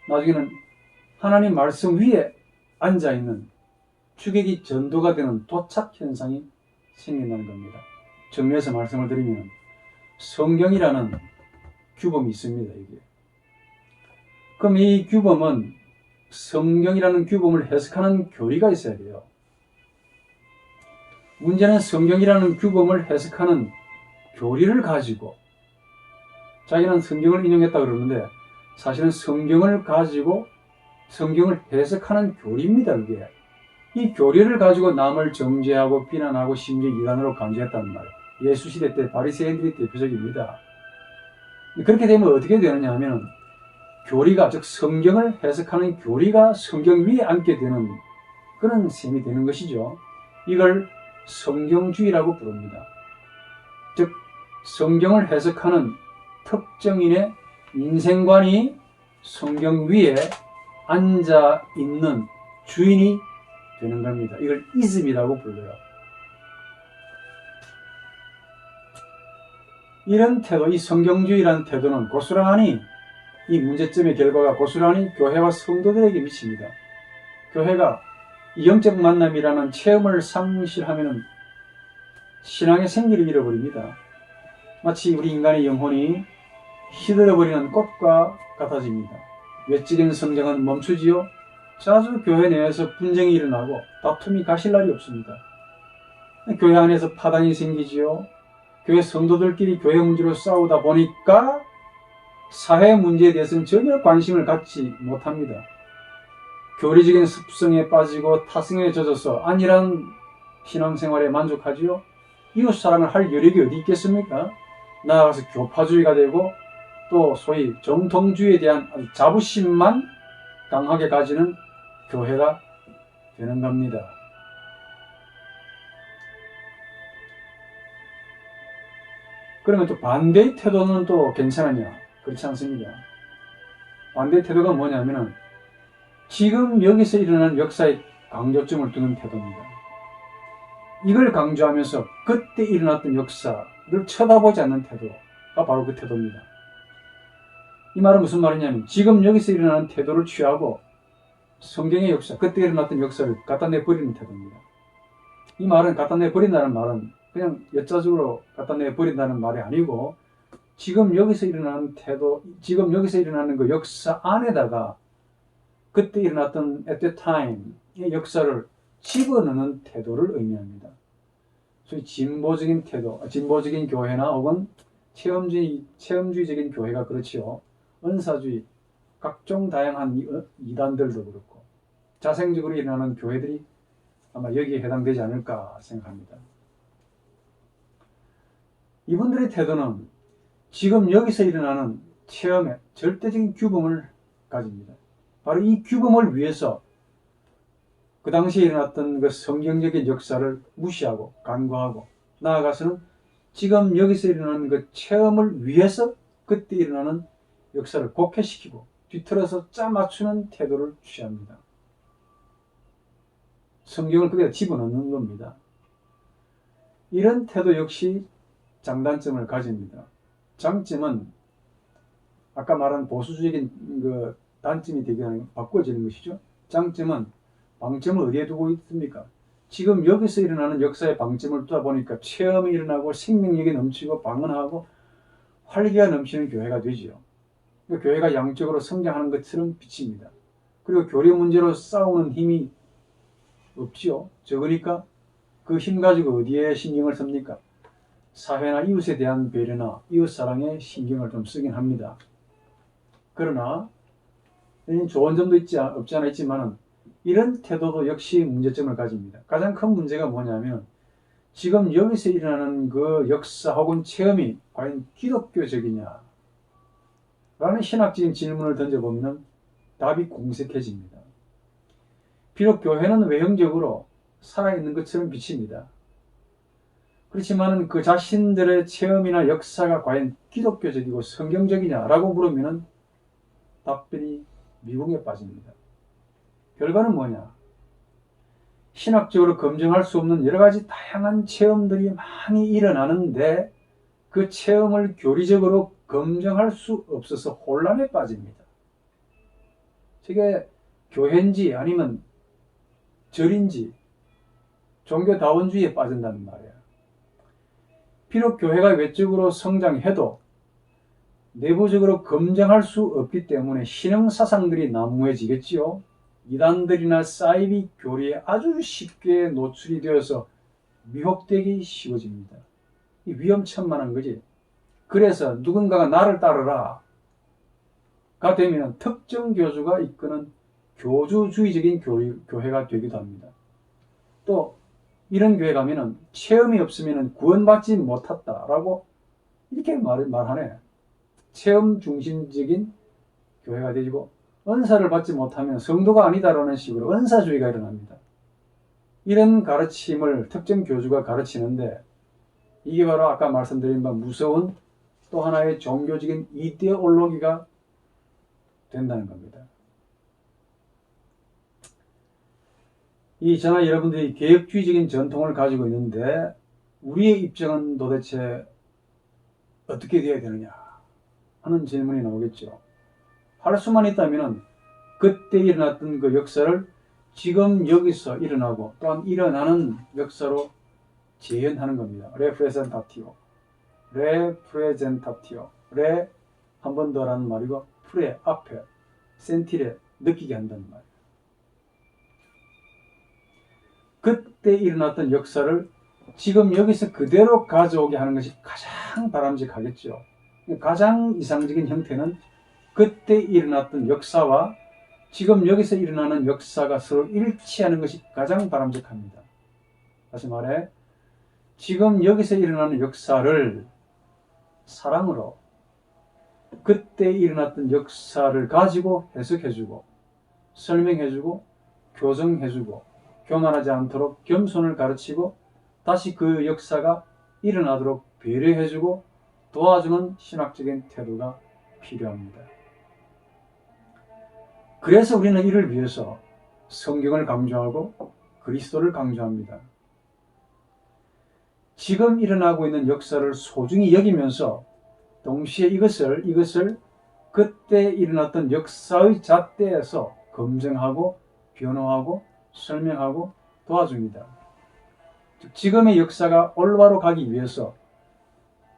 나중에는 하나님 말씀 위에 앉아있는 주객이 전도가 되는 도착 현상이 생긴다는 겁니다. 정리해서 말씀을 드리면 성경이라는 규범이 있습니다. 이게. 그럼 이 규범은 성경이라는 규범을 해석하는 교리가 있어야 돼요. 문제는 성경이라는 규범을 해석하는 교리를 가지고 자기는 성경을 인용했다 그러는데 사실은 성경을 가지고 성경을 해석하는 교리입니다. 그게. 이 교리를 가지고 남을 정죄하고 비난하고 심지어 이단으로 간주했다는 말. 예수 시대 때 바리새인들이 대표적입니다. 그렇게 되면 어떻게 되느냐 하면 교리가, 즉 성경을 해석하는 교리가 성경 위에 앉게 되는 그런 셈이 되는 것이죠. 이걸 성경주의라고 부릅니다. 즉 성경을 해석하는 특정인의 인생관이 성경 위에 앉아 있는 주인이 되는 겁니다. 이걸 이즘이라고 불러요. 이런 태도, 이 성경주의라는 태도는 고스란히 이 문제점의 결과가 고스란히 교회와 성도들에게 미칩니다. 교회가 이 영적 만남이라는 체험을 상실하면 신앙의 생기를 잃어버립니다. 마치 우리 인간의 영혼이 시들어버리는 꽃과 같아집니다. 외적인 성장은 멈추지요. 자주 교회 내에서 분쟁이 일어나고 다툼이 가실 날이 없습니다. 교회 안에서 파단이 생기지요. 교회 성도들끼리 교회 문제로 싸우다 보니까 사회 문제에 대해서는 전혀 관심을 갖지 못합니다. 교리적인 습성에 빠지고 타성에 젖어서 안일한 신앙생활에 만족하지요. 이웃사랑을 할 여력이 어디 있겠습니까? 나아가서 교파주의가 되고 또 소위 정통주의에 대한 아주 자부심만 강하게 가지는 교회가 되는 겁니다. 그러면 또 반대의 태도는 또 괜찮으냐? 그렇지 않습니다. 반대의 태도가 뭐냐면은 지금 여기서 일어나는 역사의 강조점을 두는 태도입니다. 이걸 강조하면서 그때 일어났던 역사를 쳐다보지 않는 태도가 바로 그 태도입니다. 이 말은 무슨 말이냐면 지금 여기서 일어나는 태도를 취하고 성경의 역사, 그때 일어났던 역사를 갖다 내버리는 태도입니다. 이 말은 갖다 내버린다는 말은 그냥 여자적으로 갖다 내버린다는 말이 아니고 지금 여기서 일어나는 태도, 지금 여기서 일어나는 그 역사 안에다가 그때 일어났던 at that time의 역사를 집어넣는 태도를 의미합니다. 소위 진보적인 태도, 진보적인 교회나 혹은 체험주의적인 교회가 그렇지요. 은사주의, 각종 다양한 이단들도 그렇고 자생적으로 일어나는 교회들이 아마 여기에 해당되지 않을까 생각합니다. 이분들의 태도는 지금 여기서 일어나는 체험에 절대적인 규범을 가집니다. 바로 이 규범을 위해서 그 당시에 일어났던 그 성경적인 역사를 무시하고 간과하고 나아가서는 지금 여기서 일어나는 그 체험을 위해서 그때 일어나는 역사를 곡해시키고 뒤틀어서 짜맞추는 태도를 취합니다. 성경을 그대로 집어넣는 겁니다. 이런 태도 역시 장단점을 가집니다. 장점은 아까 말한 보수적인 그 단점이 되게 바꿔지는 것이죠. 장점은 방점을 어디에 두고 있습니까? 지금 여기서 일어나는 역사의 방점을 두다 보니까 체험이 일어나고 생명력이 넘치고 방언하고 활기가 넘치는 교회가 되지요. 그러니까 교회가 양적으로 성장하는 것처럼 비칩니다. 그리고 교리 문제로 싸우는 힘이 없지요. 적으니까 그 힘 가지고 어디에 신경을 씁니까? 사회나 이웃에 대한 배려나 이웃사랑에 신경을 좀 쓰긴 합니다. 그러나 좋은 점도 없지 않아 있지만 이런 태도도 역시 문제점을 가집니다. 가장 큰 문제가 뭐냐면 지금 여기서 일어나는 그 역사 혹은 체험이 과연 기독교적이냐 라는 신학적인 질문을 던져보면 답이 공색해집니다. 비록 교회는 외형적으로 살아있는 것처럼 비칩니다. 그렇지만 그 자신들의 체험이나 역사가 과연 기독교적이고 성경적이냐라고 물으면 답변이 미궁에 빠집니다. 결과는 뭐냐? 신학적으로 검증할 수 없는 여러 가지 다양한 체험들이 많이 일어나는데 그 체험을 교리적으로 검증할 수 없어서 혼란에 빠집니다. 저게 교회인지 아니면 절인지 종교다원주의에 빠진다는 말이에요. 비록 교회가 외적으로 성장해도 내부적으로 검증할 수 없기 때문에 신흥사상들이 난무해지겠지요. 이단들이나 사이비 교리에 아주 쉽게 노출이 되어서 미혹되기 쉬워집니다. 이 위험천만한 거지. 그래서 누군가가 나를 따르라 가 되면 특정 교주가 이끄는 교주주의적인 교회가 되기도 합니다. 또 이런 교회 가면은 체험이 없으면 구원받지 못했다라고 이렇게 말하네. 체험 중심적인 교회가 되고 은사를 받지 못하면 성도가 아니다라는 식으로 은사주의가 일어납니다. 이런 가르침을 특정 교주가 가르치는데 이게 바로 아까 말씀드린 바 무서운 또 하나의 종교적인 이데올로기가 된다는 겁니다. 저나 여러분들이 개혁주의적인 전통을 가지고 있는데 우리의 입장은 도대체 어떻게 되어야 되느냐 하는 질문이 나오겠죠. 할 수만 있다면 그때 일어났던 그 역사를 지금 여기서 일어나고 또한 일어나는 역사로 재현하는 겁니다. 레프레젠타티오. 레프레젠타티오. 레 한 번 더라는 말이고 프레 앞에 센티레 느끼게 한다는 말이에요. 그때 일어났던 역사를 지금 여기서 그대로 가져오게 하는 것이 가장 바람직하겠죠. 가장 이상적인 형태는 그때 일어났던 역사와 지금 여기서 일어나는 역사가 서로 일치하는 것이 가장 바람직합니다. 다시 말해 지금 여기서 일어나는 역사를 사랑으로 그때 일어났던 역사를 가지고 해석해주고 설명해주고 교정해주고 교만하지 않도록 겸손을 가르치고 다시 그 역사가 일어나도록 배려해주고 도와주는 신학적인 태도가 필요합니다. 그래서 우리는 이를 위해서 성경을 강조하고 그리스도를 강조합니다. 지금 일어나고 있는 역사를 소중히 여기면서 동시에 이것을 그때 일어났던 역사의 잣대에서 검증하고 변호하고 설명하고 도와줍니다. 즉 지금의 역사가 올바로 가기 위해서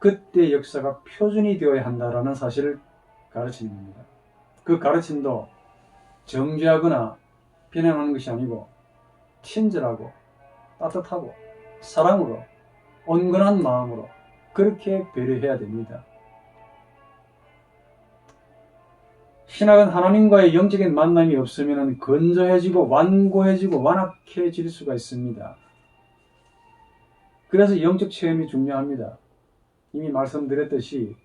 그때 역사가 표준이 되어야 한다는 사실을 가르치는 겁니다. 그 가르침도 정죄하거나 비난하는 것이 아니고 친절하고 따뜻하고 사랑으로 온건한 마음으로 그렇게 배려해야 됩니다. 신학은 하나님과의 영적인 만남이 없으면 건조해지고 완고해지고 완악해질 수가 있습니다. 그래서 영적 체험이 중요합니다. 이미 말씀드렸듯이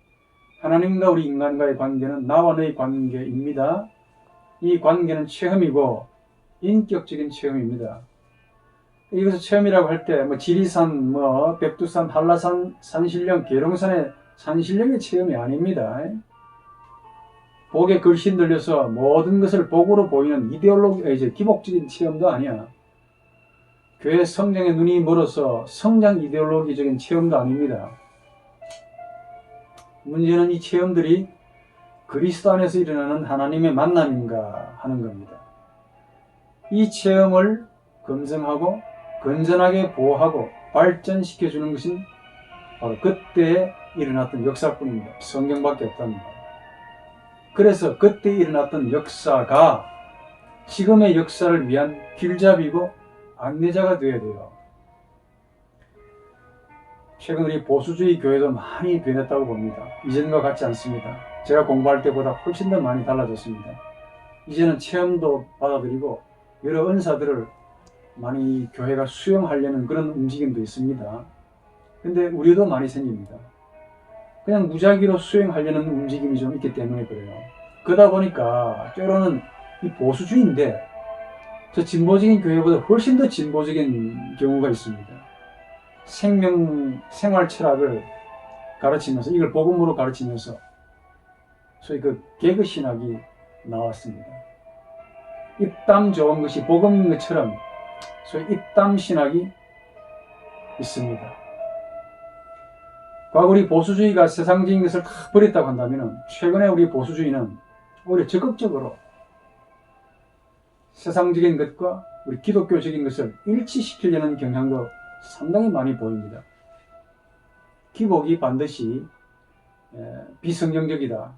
하나님과 우리 인간과의 관계는 나와 너의 관계입니다. 이 관계는 체험이고 인격적인 체험입니다. 여기서 체험이라고 할 때 지리산, 백두산, 한라산, 산신령, 계룡산의 산신령의 체험이 아닙니다. 복에 글씬 들려서 모든 것을 복으로 보이는 기복적인 체험도 아니야. 교회 성장에 눈이 멀어서 성장 이데올로기적인 체험도 아닙니다. 문제는 이 체험들이 그리스도 안에서 일어나는 하나님의 만남인가 하는 겁니다. 이 체험을 검증하고 건전하게 보호하고 발전시켜주는 것은 바로 그때에 일어났던 역사뿐입니다. 성경밖에 없답니다. 그래서 그때 일어났던 역사가 지금의 역사를 위한 길잡이고 안내자가 되어야 돼요. 최근 우리 보수주의 교회도 많이 변했다고 봅니다. 이전과 같지 않습니다. 제가 공부할 때보다 훨씬 더 많이 달라졌습니다. 이제는 체험도 받아들이고 여러 은사들을 많이 교회가 수용하려는 그런 움직임도 있습니다. 근데 우려도 많이 생깁니다. 그냥 무작위로 수용하려는 움직임이 좀 있기 때문에 그래요. 그러다 보니까 때로는 이 보수주의인데 저 진보적인 교회보다 훨씬 더 진보적인 경우가 있습니다. 생활 철학을 가르치면서 이걸 복음으로 가르치면서 소위 그 개그 신학이 나왔습니다. 입담 좋은 것이 복음인 것처럼 소위 입담 신학이 있습니다. 과거 우리 보수주의가 세상적인 것을 다 버렸다고 한다면 최근에 우리 보수주의는 오히려 적극적으로 세상적인 것과 우리 기독교적인 것을 일치시키려는 경향도 상당히 많이 보입니다. 기복이 반드시 비성경적이다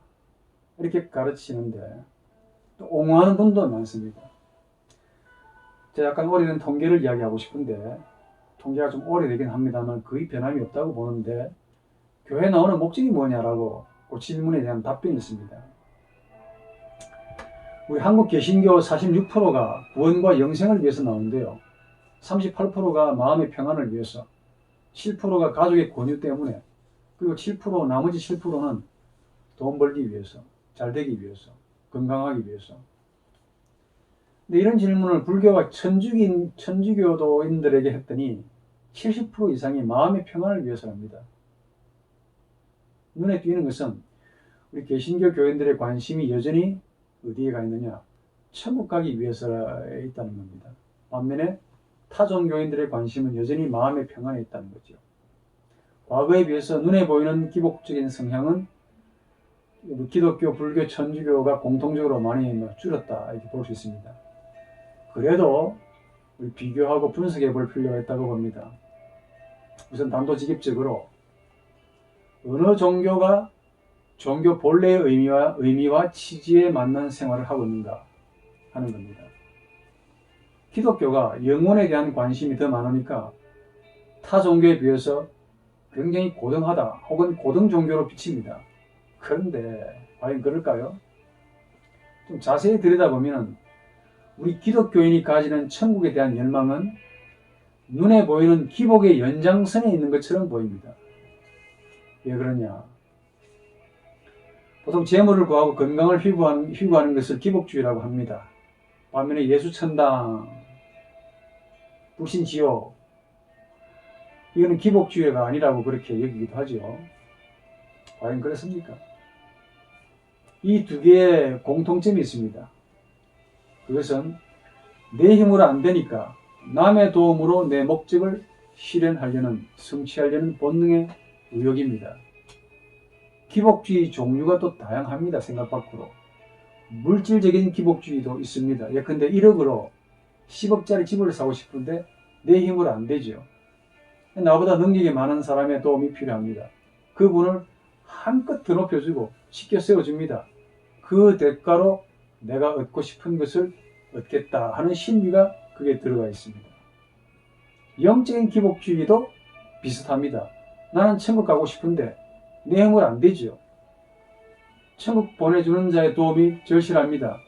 이렇게 가르치는데 또 옹호하는 분도 많습니다. 제가 약간 오래된 통계를 이야기하고 싶은데 통계가 좀 오래되긴 합니다만 거의 변함이 없다고 보는데 교회 나오는 목적이 뭐냐라고 그 질문에 대한 답변이 있습니다. 우리 한국 개신교 46%가 구원과 영생을 위해서 나오는데요. 38%가 마음의 평안을 위해서, 7%가 가족의 권유 때문에, 그리고 나머지 7%는 돈 벌기 위해서, 잘 되기 위해서, 건강하기 위해서. 근데 이런 질문을 불교와 천주교도인들에게 했더니 70% 이상이 마음의 평안을 위해서랍니다. 눈에 띄는 것은 우리 개신교 교인들의 관심이 여전히 어디에 가 있느냐? 천국 가기 위해서에 있다는 겁니다. 반면에 타 종교인들의 관심은 여전히 마음의 평안에 있다는 거죠. 과거에 비해서 눈에 보이는 기복적인 성향은 기독교, 불교, 천주교가 공통적으로 많이 줄었다 이렇게 볼 수 있습니다. 그래도 우리 비교하고 분석해 볼 필요가 있다고 봅니다. 우선 단도직입적으로 어느 종교가 종교 본래의 의미와 취지에 맞는 생활을 하고 있는가 하는 겁니다. 기독교가 영혼에 대한 관심이 더 많으니까 타 종교에 비해서 굉장히 고등하다 혹은 고등 종교로 비칩니다. 그런데 과연 그럴까요? 좀 자세히 들여다보면 우리 기독교인이 가지는 천국에 대한 열망은 눈에 보이는 기복의 연장선에 있는 것처럼 보입니다. 왜 그러냐? 보통 재물을 구하고 건강을 휘구하는 것을 기복주의라고 합니다. 반면에 예수천당, 불신지옥, 이거는 기복주의가 아니라고 그렇게 여기기도 하죠. 과연 그렇습니까? 이 두 개의 공통점이 있습니다. 그것은 내 힘으로 안 되니까 남의 도움으로 내 목적을 실현하려는, 성취하려는 본능의 의욕입니다. 기복주의 종류가 또 다양합니다. 생각 밖으로. 물질적인 기복주의도 있습니다. 예컨대 1억으로 10억짜리 집을 사고 싶은데 내 힘으로 안 되죠. 나보다 능력이 많은 사람의 도움이 필요합니다. 그분을 한껏 더 높여주고 쉽게 세워줍니다. 그 대가로 내가 얻고 싶은 것을 얻겠다 하는 심리가 그게 들어가 있습니다. 영적인 기복주의도 비슷합니다. 나는 천국 가고 싶은데 내 힘으로 안 되죠. 천국 보내주는 자의 도움이 절실합니다.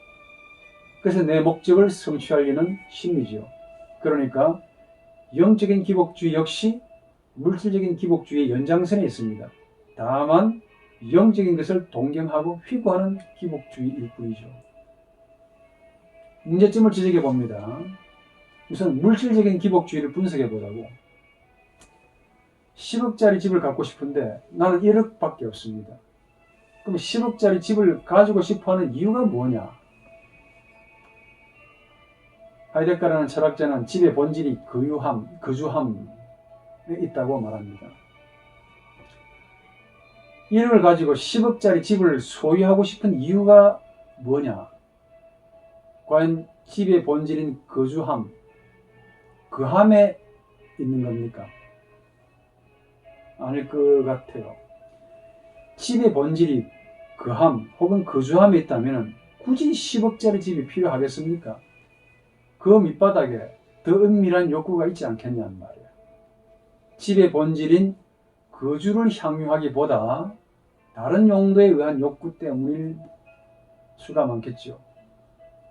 그래서 내 목적을 성취하려는 심리죠. 그러니까 영적인 기복주의 역시 물질적인 기복주의의 연장선에 있습니다. 다만 영적인 것을 동경하고 휘구하는 기복주의일 뿐이죠. 문제점을 지적해 봅니다. 우선 물질적인 기복주의를 분석해 보자고. 10억짜리 집을 갖고 싶은데 나는 1억밖에 없습니다. 그럼 10억짜리 집을 가지고 싶어하는 이유가 뭐냐? 하이데거라는 철학자는 집의 본질이 거주함에 있다고 말합니다. 1억을 가지고 10억짜리 집을 소유하고 싶은 이유가 뭐냐? 과연 집의 본질인 거함에 있는 겁니까? 아닐 것 같아요. 집의 본질이 거함 혹은 거주함에 있다면 굳이 10억짜리 집이 필요하겠습니까? 그 밑바닥에 더 은밀한 욕구가 있지 않겠냐는 말이에요. 집의 본질인 거주를 향유하기보다 다른 용도에 의한 욕구 때문일 수가 많겠죠.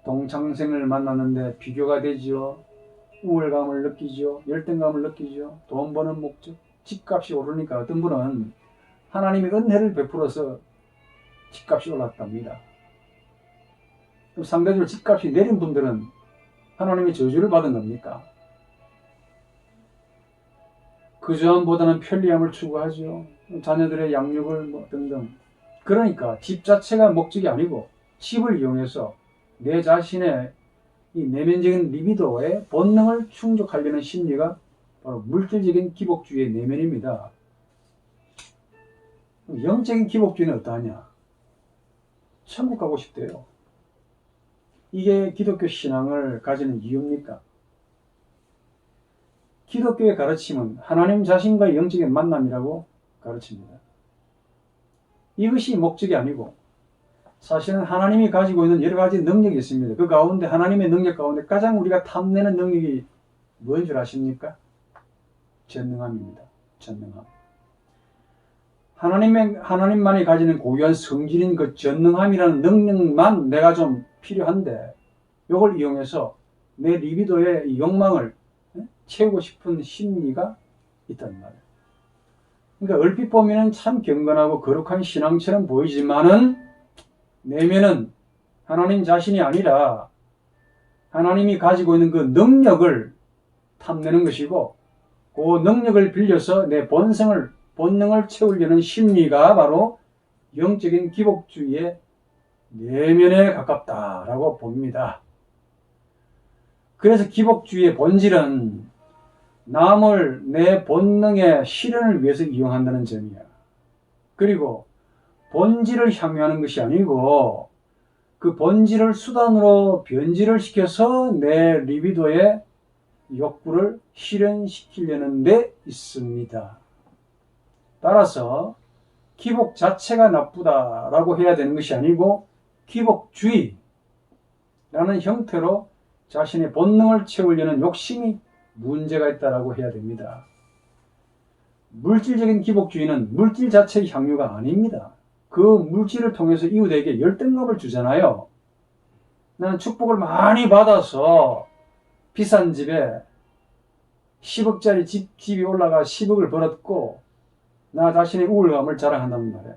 동창생을 만났는데 비교가 되지요. 우월감을 느끼죠. 열등감을 느끼죠. 돈 버는 목적, 집값이 오르니까 어떤 분은 하나님의 은혜를 베풀어서 집값이 올랐답니다. 그럼 상대적으로 집값이 내린 분들은 하나님의 저주를 받은 겁니까? 거주함보다는 편리함을 추구하죠. 자녀들의 양육을 등등. 그러니까 집 자체가 목적이 아니고 집을 이용해서 내 자신의 이 내면적인 리비도의 본능을 충족하려는 심리가 바로 물질적인 기복주의의 내면입니다. 영적인 기복주의는 어떠하냐? 천국 가고 싶대요. 이게 기독교 신앙을 가지는 이유입니까? 기독교의 가르침은 하나님 자신과의 영적인 만남이라고 가르칩니다. 이것이 목적이 아니고 사실은 하나님이 가지고 있는 여러 가지 능력이 있습니다. 그 가운데 하나님의 능력 가운데 가장 우리가 탐내는 능력이 뭔 줄 아십니까? 전능함입니다. 전능함. 하나님만이 가지는 고유한 성질인 그 전능함이라는 능력만 내가 좀 필요한데 이걸 이용해서 내 리비도의 욕망을 채우고 싶은 심리가 있단 말이에요. 그러니까 얼핏 보면 참 경건하고 거룩한 신앙처럼 보이지만은 내면은 하나님 자신이 아니라 하나님이 가지고 있는 그 능력을 탐내는 것이고 그 능력을 빌려서 내 본능을 채우려는 심리가 바로 영적인 기복주의의 내면에 가깝다라고 봅니다. 그래서 기복주의의 본질은 남을 내 본능의 실현을 위해서 이용한다는 점이야. 그리고 본질을 향유하는 것이 아니고 그 본질을 수단으로 변질을 시켜서 내 리비도의 욕구를 실현시키려는 데 있습니다. 따라서 기복 자체가 나쁘다라고 해야 되는 것이 아니고 기복주의라는 형태로 자신의 본능을 채우려는 욕심이 문제가 있다라고 해야 됩니다. 물질적인 기복주의는 물질 자체의 향유가 아닙니다. 그 물질을 통해서 이웃에게 열등감을 주잖아요. 나는 축복을 많이 받아서 비싼 집에 10억짜리 집이 올라가 10억을 벌었고 나 자신의 우월감을 자랑한단 말이에요.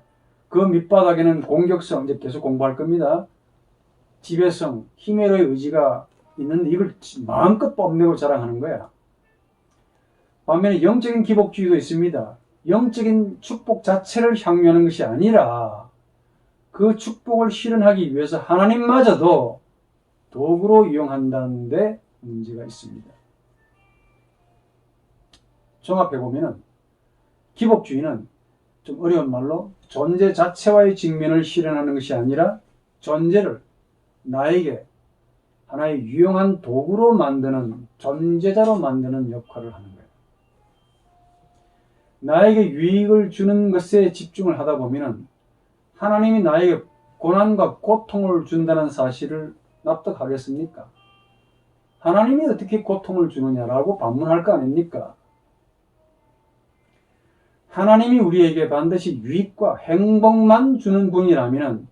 그 밑바닥에는 공격성, 이제 계속 공부할 겁니다. 지배성, 힘의 의지가 있는데 이걸 마음껏 뽐내고 자랑하는 거야. 반면에 영적인 기복주의도 있습니다. 영적인 축복 자체를 향유하는 것이 아니라 그 축복을 실현하기 위해서 하나님마저도 도구로 이용한다는 데 문제가 있습니다. 종합해보면 기복주의는 좀 어려운 말로 존재 자체와의 직면을 실현하는 것이 아니라 존재를 나에게 하나의 유용한 도구로 만드는, 존재자로 만드는 역할을 하는 거예요. 나에게 유익을 주는 것에 집중을 하다 보면 하나님이 나에게 고난과 고통을 준다는 사실을 납득하겠습니까? 하나님이 어떻게 고통을 주느냐라고 반문할 거 아닙니까? 하나님이 우리에게 반드시 유익과 행복만 주는 분이라면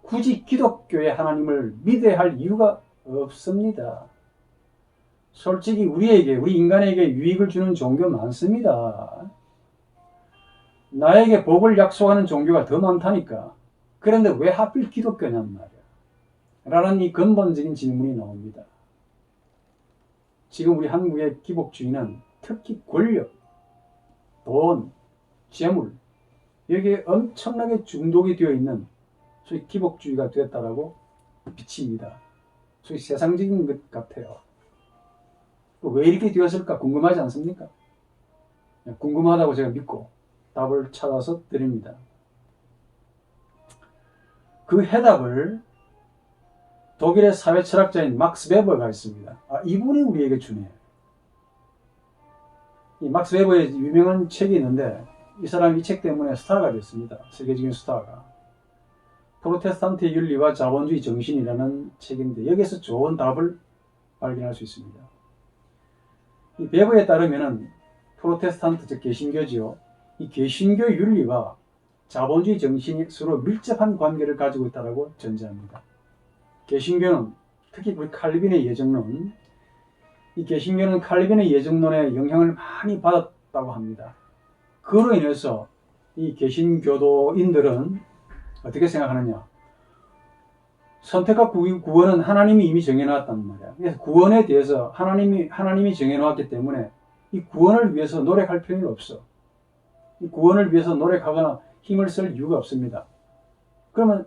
굳이 기독교의 하나님을 믿어야 할 이유가 없습니다. 솔직히 우리 인간에게 유익을 주는 종교 많습니다. 나에게 복을 약속하는 종교가 더 많다니까. 그런데 왜 하필 기독교냔 말이야. 라는 이 근본적인 질문이 나옵니다. 지금 우리 한국의 기복주의는 특히 권력, 돈, 재물, 여기에 엄청나게 중독이 되어 있는 소위 기복주의가 되었다라고 비칩니다. 소위 세상적인 것 같아요. 왜 이렇게 되었을까 궁금하지 않습니까? 궁금하다고 제가 믿고 답을 찾아서 드립니다. 그 해답을 독일의 사회철학자인 막스 베버가 있습니다. 이분이 우리에게 주네요. 이 막스 베버의 유명한 책이 있는데 이 사람이 이 책 때문에 스타가 됐습니다. 세계적인 스타가. 프로테스탄트의 윤리와 자본주의 정신이라는 책인데 여기에서 좋은 답을 발견할 수 있습니다. 이 베버에 따르면은 프로테스탄트 즉 개신교지요. 이 개신교 윤리와 자본주의 정신이 서로 밀접한 관계를 가지고 있다고 전제합니다. 개신교는 특히 우리 칼빈의 예정론, 이 개신교는 칼빈의 예정론에 영향을 많이 받았다고 합니다. 그로 인해서 이 개신교도인들은 어떻게 생각하느냐? 선택과 구원은 하나님이 이미 정해놨단 말이야. 그래서 구원에 대해서 하나님이 정해놓았기 때문에 이 구원을 위해서 노력할 필요는 없어. 이 구원을 위해서 노력하거나 힘을 쓸 이유가 없습니다. 그러면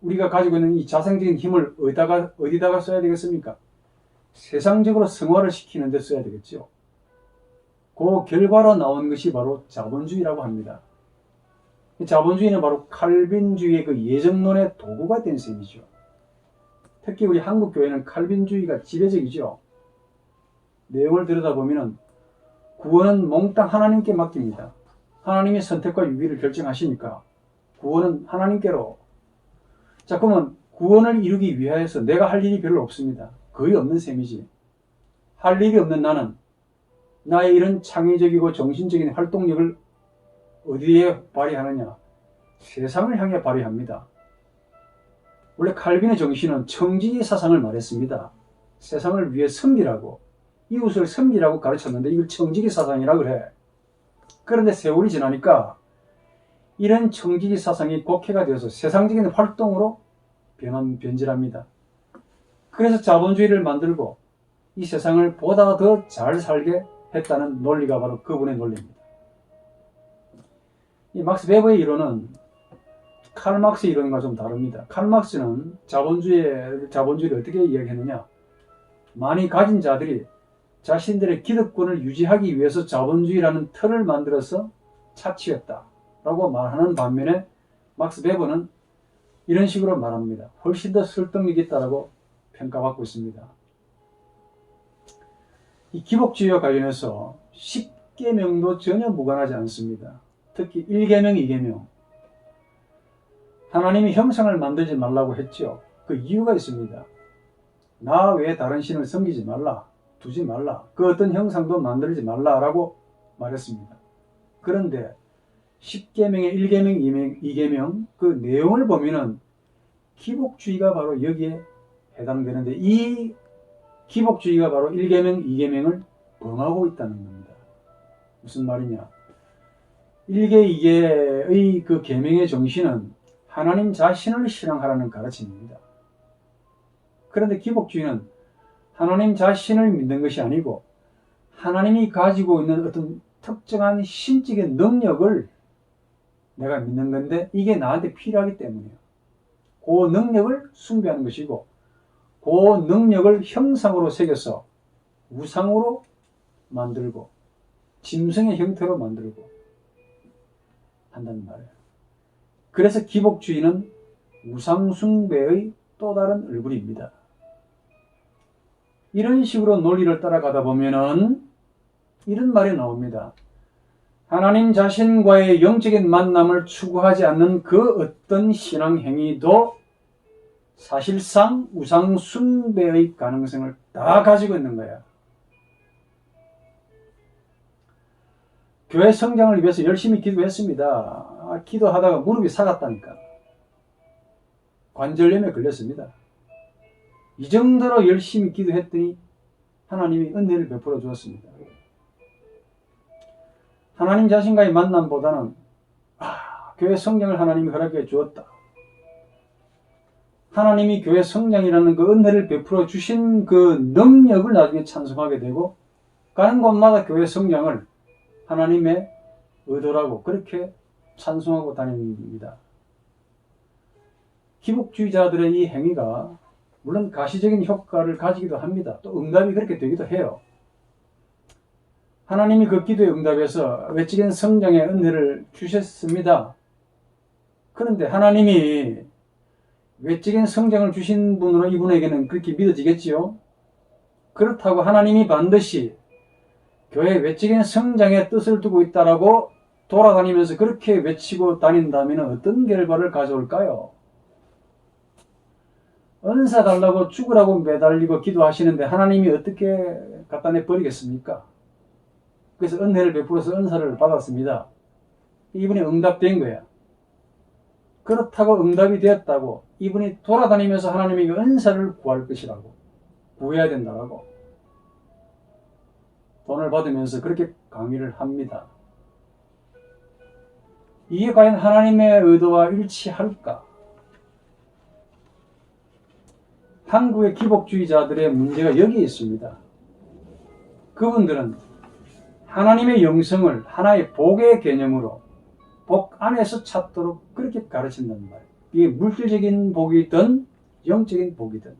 우리가 가지고 있는 이 자생적인 힘을 어디다가 써야 되겠습니까? 세상적으로 승화를 시키는 데 써야 되겠죠. 그 결과로 나온 것이 바로 자본주의라고 합니다. 자본주의는 바로 칼빈주의의 그 예정론의 도구가 된 셈이죠. 특히 우리 한국 교회는 칼빈주의가 지배적이죠. 내용을 들여다보면 구원은 몽땅 하나님께 맡깁니다. 하나님의 선택과 유기를 결정하시니까 구원은 하나님께로. 자, 그러면 구원을 이루기 위해서 내가 할 일이 별로 없습니다. 거의 없는 셈이지. 할 일이 없는 나는 나의 이런 창의적이고 정신적인 활동력을 어디에 발휘하느냐? 세상을 향해 발휘합니다. 원래 칼빈의 정신은 청지기 사상을 말했습니다. 세상을 위해 섬기라고, 이웃을 섬기라고 가르쳤는데 이걸 청지기 사상이라 그래. 그런데 세월이 지나니까 이런 청지기 사상이 곡해가 되어서 세상적인 활동으로 변질합니다. 그래서 자본주의를 만들고 이 세상을 보다 더 잘 살게 했다는 논리가 바로 그분의 논리입니다. 이 막스 베버의 이론은 칼 막스의 이론과 좀 다릅니다. 칼 막스는 자본주의를 어떻게 이야기했느냐? 많이 가진 자들이 자신들의 기득권을 유지하기 위해서 자본주의라는 틀을 만들어서 착취했다라고 말하는 반면에 막스 베버는 이런 식으로 말합니다. 훨씬 더 설득력 있다라고 평가받고 있습니다. 이 기복주의와 관련해서 10계명도 전혀 무관하지 않습니다. 특히 1계명, 2계명. 하나님이 형상을 만들지 말라고 했죠. 그 이유가 있습니다. 나 외에 다른 신을 섬기지 말라, 두지 말라, 그 어떤 형상도 만들지 말라라고 말했습니다. 그런데 10계명의 1계명, 2계명 그 내용을 보면은 기복주의가 바로 여기에 해당되는데 이 기복주의가 바로 1계명, 2계명을 범하고 있다는 겁니다. 무슨 말이냐? 1계, 2계의 그 계명의 정신은 하나님 자신을 신앙하라는 가르침입니다. 그런데 기복주의는 하나님 자신을 믿는 것이 아니고 하나님이 가지고 있는 어떤 특정한 신적인 능력을 내가 믿는 건데 이게 나한테 필요하기 때문이에요. 그 능력을 숭배하는 것이고 그 능력을 형상으로 새겨서 우상으로 만들고 짐승의 형태로 만들고 한다는 말이에요. 그래서 기복주의는 우상 숭배의 또 다른 얼굴입니다. 이런 식으로 논리를 따라가다 보면은 이런 말이 나옵니다. 하나님 자신과의 영적인 만남을 추구하지 않는 그 어떤 신앙 행위도 사실상 우상 숭배의 가능성을 다 가지고 있는 거야. 교회 성장을 위해서 열심히 기도했습니다. 기도하다가 무릎이 사갔다니까. 관절염에 걸렸습니다. 이 정도로 열심히 기도했더니 하나님이 은혜를 베풀어 주었습니다. 하나님 자신과의 만남보다는 교회 성장을 하나님이 허락해 주었다. 하나님이 교회 성장이라는 그 은혜를 베풀어 주신 그 능력을 나중에 찬송하게 되고 가는 곳마다 교회 성장을 하나님의 의도라고 그렇게 찬송하고 다닙니다. 기복주의자들의 이 행위가 물론 가시적인 효과를 가지기도 합니다. 또 응답이 그렇게 되기도 해요. 하나님이 그 기도에 응답해서 외적인 성장의 은혜를 주셨습니다. 그런데 하나님이 외적인 성장을 주신 분으로 이분에게는 그렇게 믿어지겠지요? 그렇다고 하나님이 반드시 교회 외적인 성장에 뜻을 두고 있다라고 돌아다니면서 그렇게 외치고 다닌다면 어떤 결과를 가져올까요? 은사 달라고 죽으라고 매달리고 기도하시는데 하나님이 어떻게 갖다 내버리겠습니까? 그래서 은혜를 베풀어서 은사를 받았습니다. 이분이 응답된 거야. 그렇다고 응답이 되었다고 이분이 돌아다니면서 하나님에게 은사를 구할 것이라고 구해야 된다고 돈을 받으면서 그렇게 강의를 합니다. 이게 과연 하나님의 의도와 일치할까? 한국의 기복주의자들의 문제가 여기에 있습니다. 그분들은 하나님의 영성을 하나의 복의 개념으로 복 안에서 찾도록 그렇게 가르친단 말이에요. 이게 물질적인 복이든 영적인 복이든.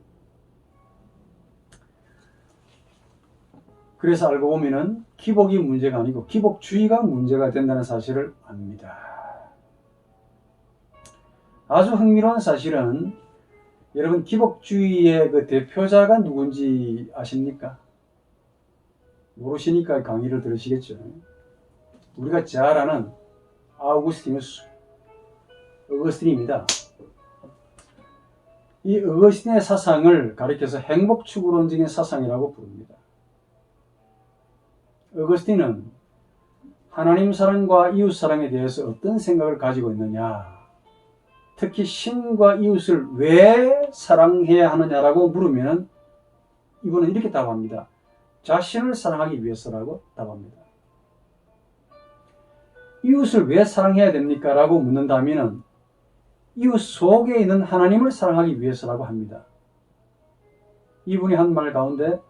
그래서 알고 보면은 기복이 문제가 아니고 기복주의가 문제가 된다는 사실을 압니다. 아주 흥미로운 사실은 여러분 기복주의의 그 대표자가 누군지 아십니까? 모르시니까 강의를 들으시겠죠. 우리가 잘 아는 어거스틴입니다. 이 어거스틴의 사상을 가리켜서 행복추구론적인 사상이라고 부릅니다. 어거스틴은 하나님 사랑과 이웃 사랑에 대해서 어떤 생각을 가지고 있느냐, 특히 신과 이웃을 왜 사랑해야 하느냐라고 물으면 이분은 이렇게 답합니다. 자신을 사랑하기 위해서라고 답합니다. 이웃을 왜 사랑해야 됩니까? 라고 묻는다면 이웃 속에 있는 하나님을 사랑하기 위해서라고 합니다. 이분이 한 말 가운데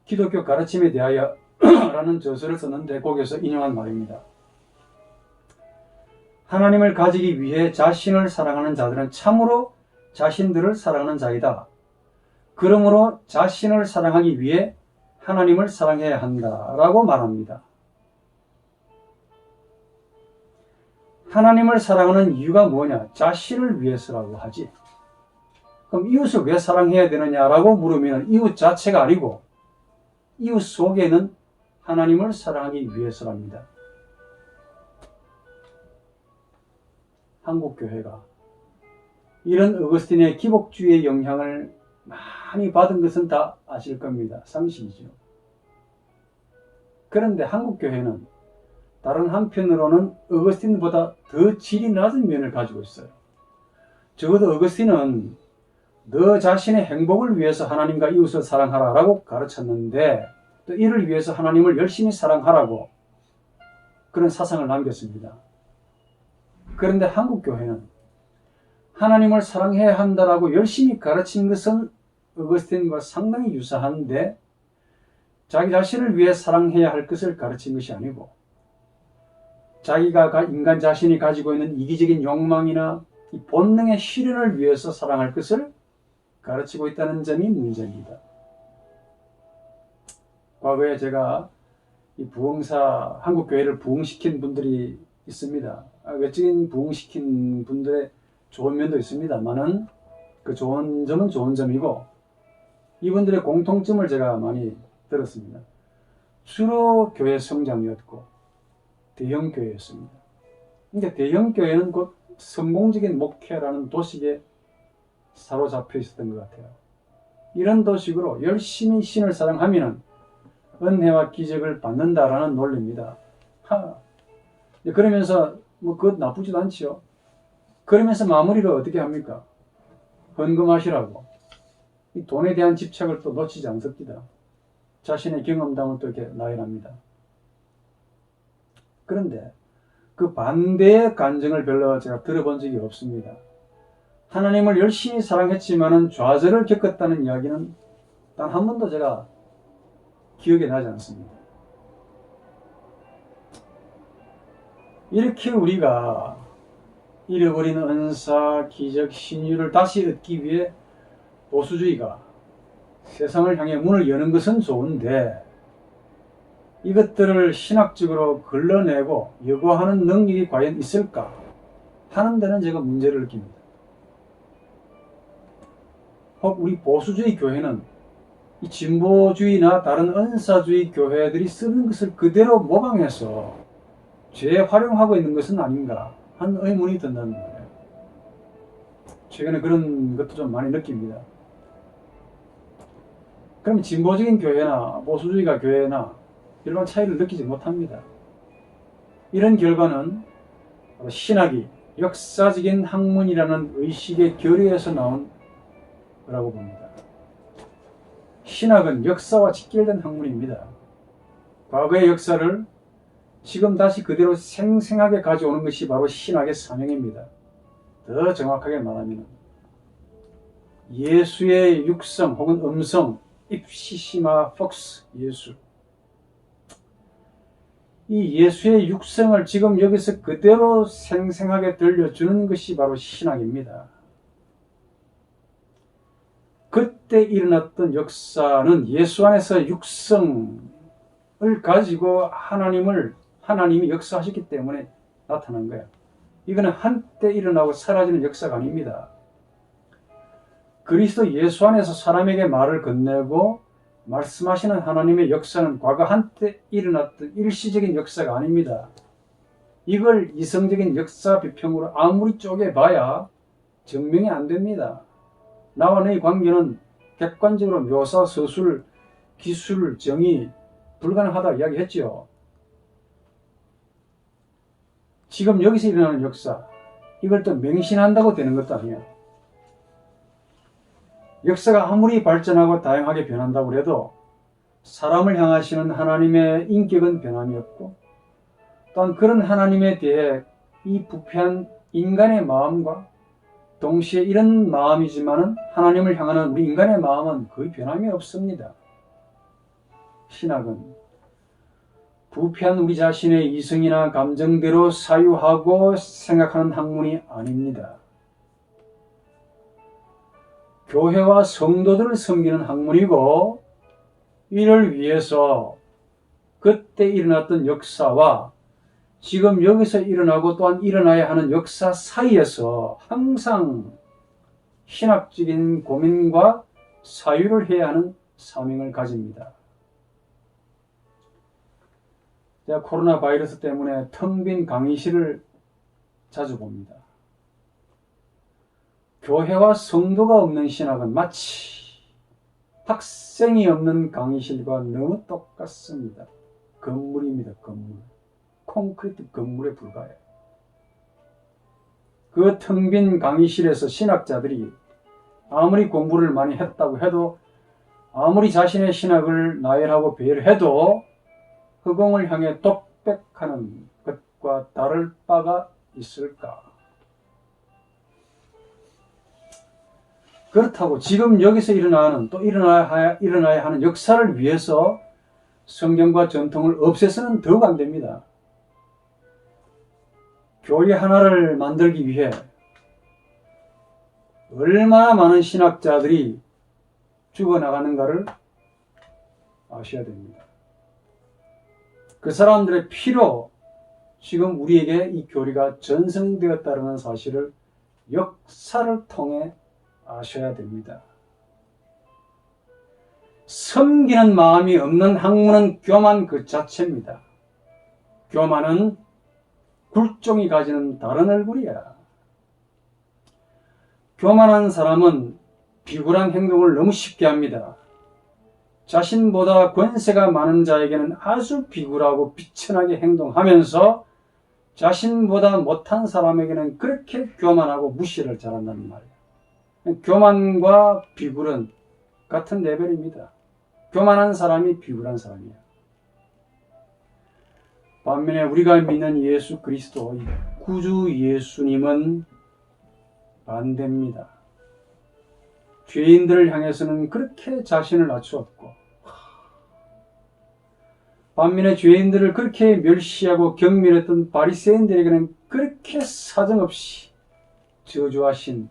기독교 가르침에 대하여 라는 저서를 썼는데 거기에서 인용한 말입니다. 하나님을 가지기 위해 자신을 사랑하는 자들은 참으로 자신들을 사랑하는 자이다. 그러므로 자신을 사랑하기 위해 하나님을 사랑해야 한다라고 말합니다. 하나님을 사랑하는 이유가 뭐냐? 자신을 위해서라고 하지. 그럼 이웃을 왜 사랑해야 되느냐라고 물으면 이웃 자체가 아니고 이웃 속에는 하나님을 사랑하기 위해서랍니다. 한국교회가 이런 어거스틴의 기복주의의 영향을 많이 받은 것은 다 아실 겁니다. 상식이죠. 그런데 한국교회는 다른 한편으로는 어거스틴보다 더 질이 낮은 면을 가지고 있어요. 적어도 어거스틴은 너 자신의 행복을 위해서 하나님과 이웃을 사랑하라라고 가르쳤는데 또 이를 위해서 하나님을 열심히 사랑하라고 그런 사상을 남겼습니다. 그런데 한국교회는 하나님을 사랑해야 한다라고 열심히 가르친 것은 어거스틴과 상당히 유사한데 자기 자신을 위해 사랑해야 할 것을 가르친 것이 아니고 자기가 인간 자신이 가지고 있는 이기적인 욕망이나 이 본능의 실현을 위해서 사랑할 것을 가르치고 있다는 점이 문제입니다. 과거에 제가 이 부흥사 한국교회를 부흥시킨 분들이 있습니다. 외적인 부흥시킨 분들의 좋은 면도 있습니다만은 그 좋은 점은 좋은 점이고 이분들의 공통점을 제가 많이 들었습니다. 주로 교회 성장이었고 대형 교회였습니다. 그러니까 대형 교회는 곧 성공적인 목회라는 도식에 사로잡혀 있었던 것 같아요. 이런 도식으로 열심히 신을 사랑하면 은혜와 기적을 받는다라는 논리입니다. 그러면서 뭐 그것 나쁘지도 않지요. 그러면서 마무리를 어떻게 합니까? 헌금하시라고. 이 돈에 대한 집착을 또 놓치지 않습니다. 자신의 경험담을 또 이렇게 나열합니다. 그런데 그 반대의 간증을 별로 제가 들어본 적이 없습니다. 하나님을 열심히 사랑했지만은 좌절을 겪었다는 이야기는 단 한 번도 제가 기억이 나지 않습니다. 이렇게 우리가 잃어버린 은사, 기적, 신유를 다시 얻기 위해 보수주의가 세상을 향해 문을 여는 것은 좋은데 이것들을 신학적으로 걸러내고 여과하는 능력이 과연 있을까 하는 데는 제가 문제를 느낍니다. 혹 우리 보수주의 교회는 이 진보주의나 다른 은사주의 교회들이 쓰는 것을 그대로 모방해서 재활용하고 있는 것은 아닌가 하는 의문이 든다는 거예요. 최근에 그런 것도 좀 많이 느낍니다. 그럼 진보적인 교회나 보수주의가 교회나 별반 차이를 느끼지 못합니다. 이런 결과는 신학이 역사적인 학문이라는 의식의 결여에서 나온 거라고 봅니다. 신학은 역사와 직결된 학문입니다. 과거의 역사를 지금 다시 그대로 생생하게 가져오는 것이 바로 신학의 사명입니다. 더 정확하게 말하면 예수의 육성 혹은 음성 입시시마 폭스 예수, 이 예수의 육성을 지금 여기서 그대로 생생하게 들려주는 것이 바로 신학입니다. 그때 일어났던 역사는 예수 안에서 육성을 가지고 하나님이 역사하셨기 때문에 나타난 거예요. 이거는 한때 일어나고 사라지는 역사가 아닙니다. 그리스도 예수 안에서 사람에게 말을 건네고 말씀하시는 하나님의 역사는 과거 한때 일어났던 일시적인 역사가 아닙니다. 이걸 이성적인 역사 비평으로 아무리 쪼개봐야 증명이 안 됩니다. 나와 너의 관계는 객관적으로 묘사, 서술, 기술, 정의 불가능하다 이야기했지요. 지금 여기서 일어나는 역사, 이걸 또 맹신한다고 되는 것도 아니에요. 역사가 아무리 발전하고 다양하게 변한다고 해도 사람을 향하시는 하나님의 인격은 변함이 없고 또한 그런 하나님에 대해 이 부패한 인간의 마음과 동시에 이런 마음이지만은 하나님을 향하는 우리 인간의 마음은 거의 변함이 없습니다. 신학은 부패한 우리 자신의 이성이나 감정대로 사유하고 생각하는 학문이 아닙니다. 교회와 성도들을 섬기는 학문이고 이를 위해서 그때 일어났던 역사와 지금 여기서 일어나고 또한 일어나야 하는 역사 사이에서 항상 신학적인 고민과 사유를 해야 하는 사명을 가집니다. 제가 코로나 바이러스 때문에 텅 빈 강의실을 자주 봅니다. 교회와 성도가 없는 신학은 마치 학생이 없는 강의실과 너무 똑같습니다. 건물입니다. 건물. 콘크리트 건물에 불과해요. 그 텅 빈 강의실에서 신학자들이 아무리 공부를 많이 했다고 해도 아무리 자신의 신학을 나열하고 배열해도 흑공을 향해 독백하는 것과 다를 바가 있을까? 그렇다고 지금 여기서 일어나는 또 일어나야 하는 역사를 위해서 성경과 전통을 없애서는 더욱 안 됩니다. 교회 하나를 만들기 위해 얼마나 많은 신학자들이 죽어나가는가를 아셔야 됩니다. 그 사람들의 피로 지금 우리에게 이 교리가 전승되었다는 사실을 역사를 통해 아셔야 됩니다. 섬기는 마음이 없는 학문은 교만 그 자체입니다. 교만은 굴종이 가지는 다른 얼굴이야. 교만한 사람은 비굴한 행동을 너무 쉽게 합니다. 자신보다 권세가 많은 자에게는 아주 비굴하고 비천하게 행동하면서 자신보다 못한 사람에게는 그렇게 교만하고 무시를 잘한다는 말이에요. 교만과 비굴은 같은 레벨입니다. 교만한 사람이 비굴한 사람이에요. 반면에 우리가 믿는 예수 그리스도 구주 예수님은 반대입니다. 죄인들을 향해서는 그렇게 자신을 낮추었고 반면에 죄인들을 그렇게 멸시하고 경멸했던 바리새인들에게는 그렇게 사정없이 저주하신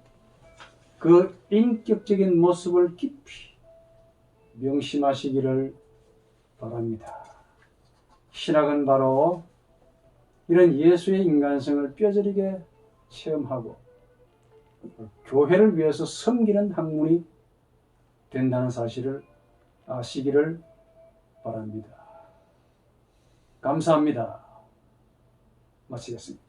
그 인격적인 모습을 깊이 명심하시기를 바랍니다. 신학은 바로 이런 예수의 인간성을 뼈저리게 체험하고 교회를 위해서 섬기는 학문이 된다는 사실을 아시기를 바랍니다. 감사합니다. 마치겠습니다.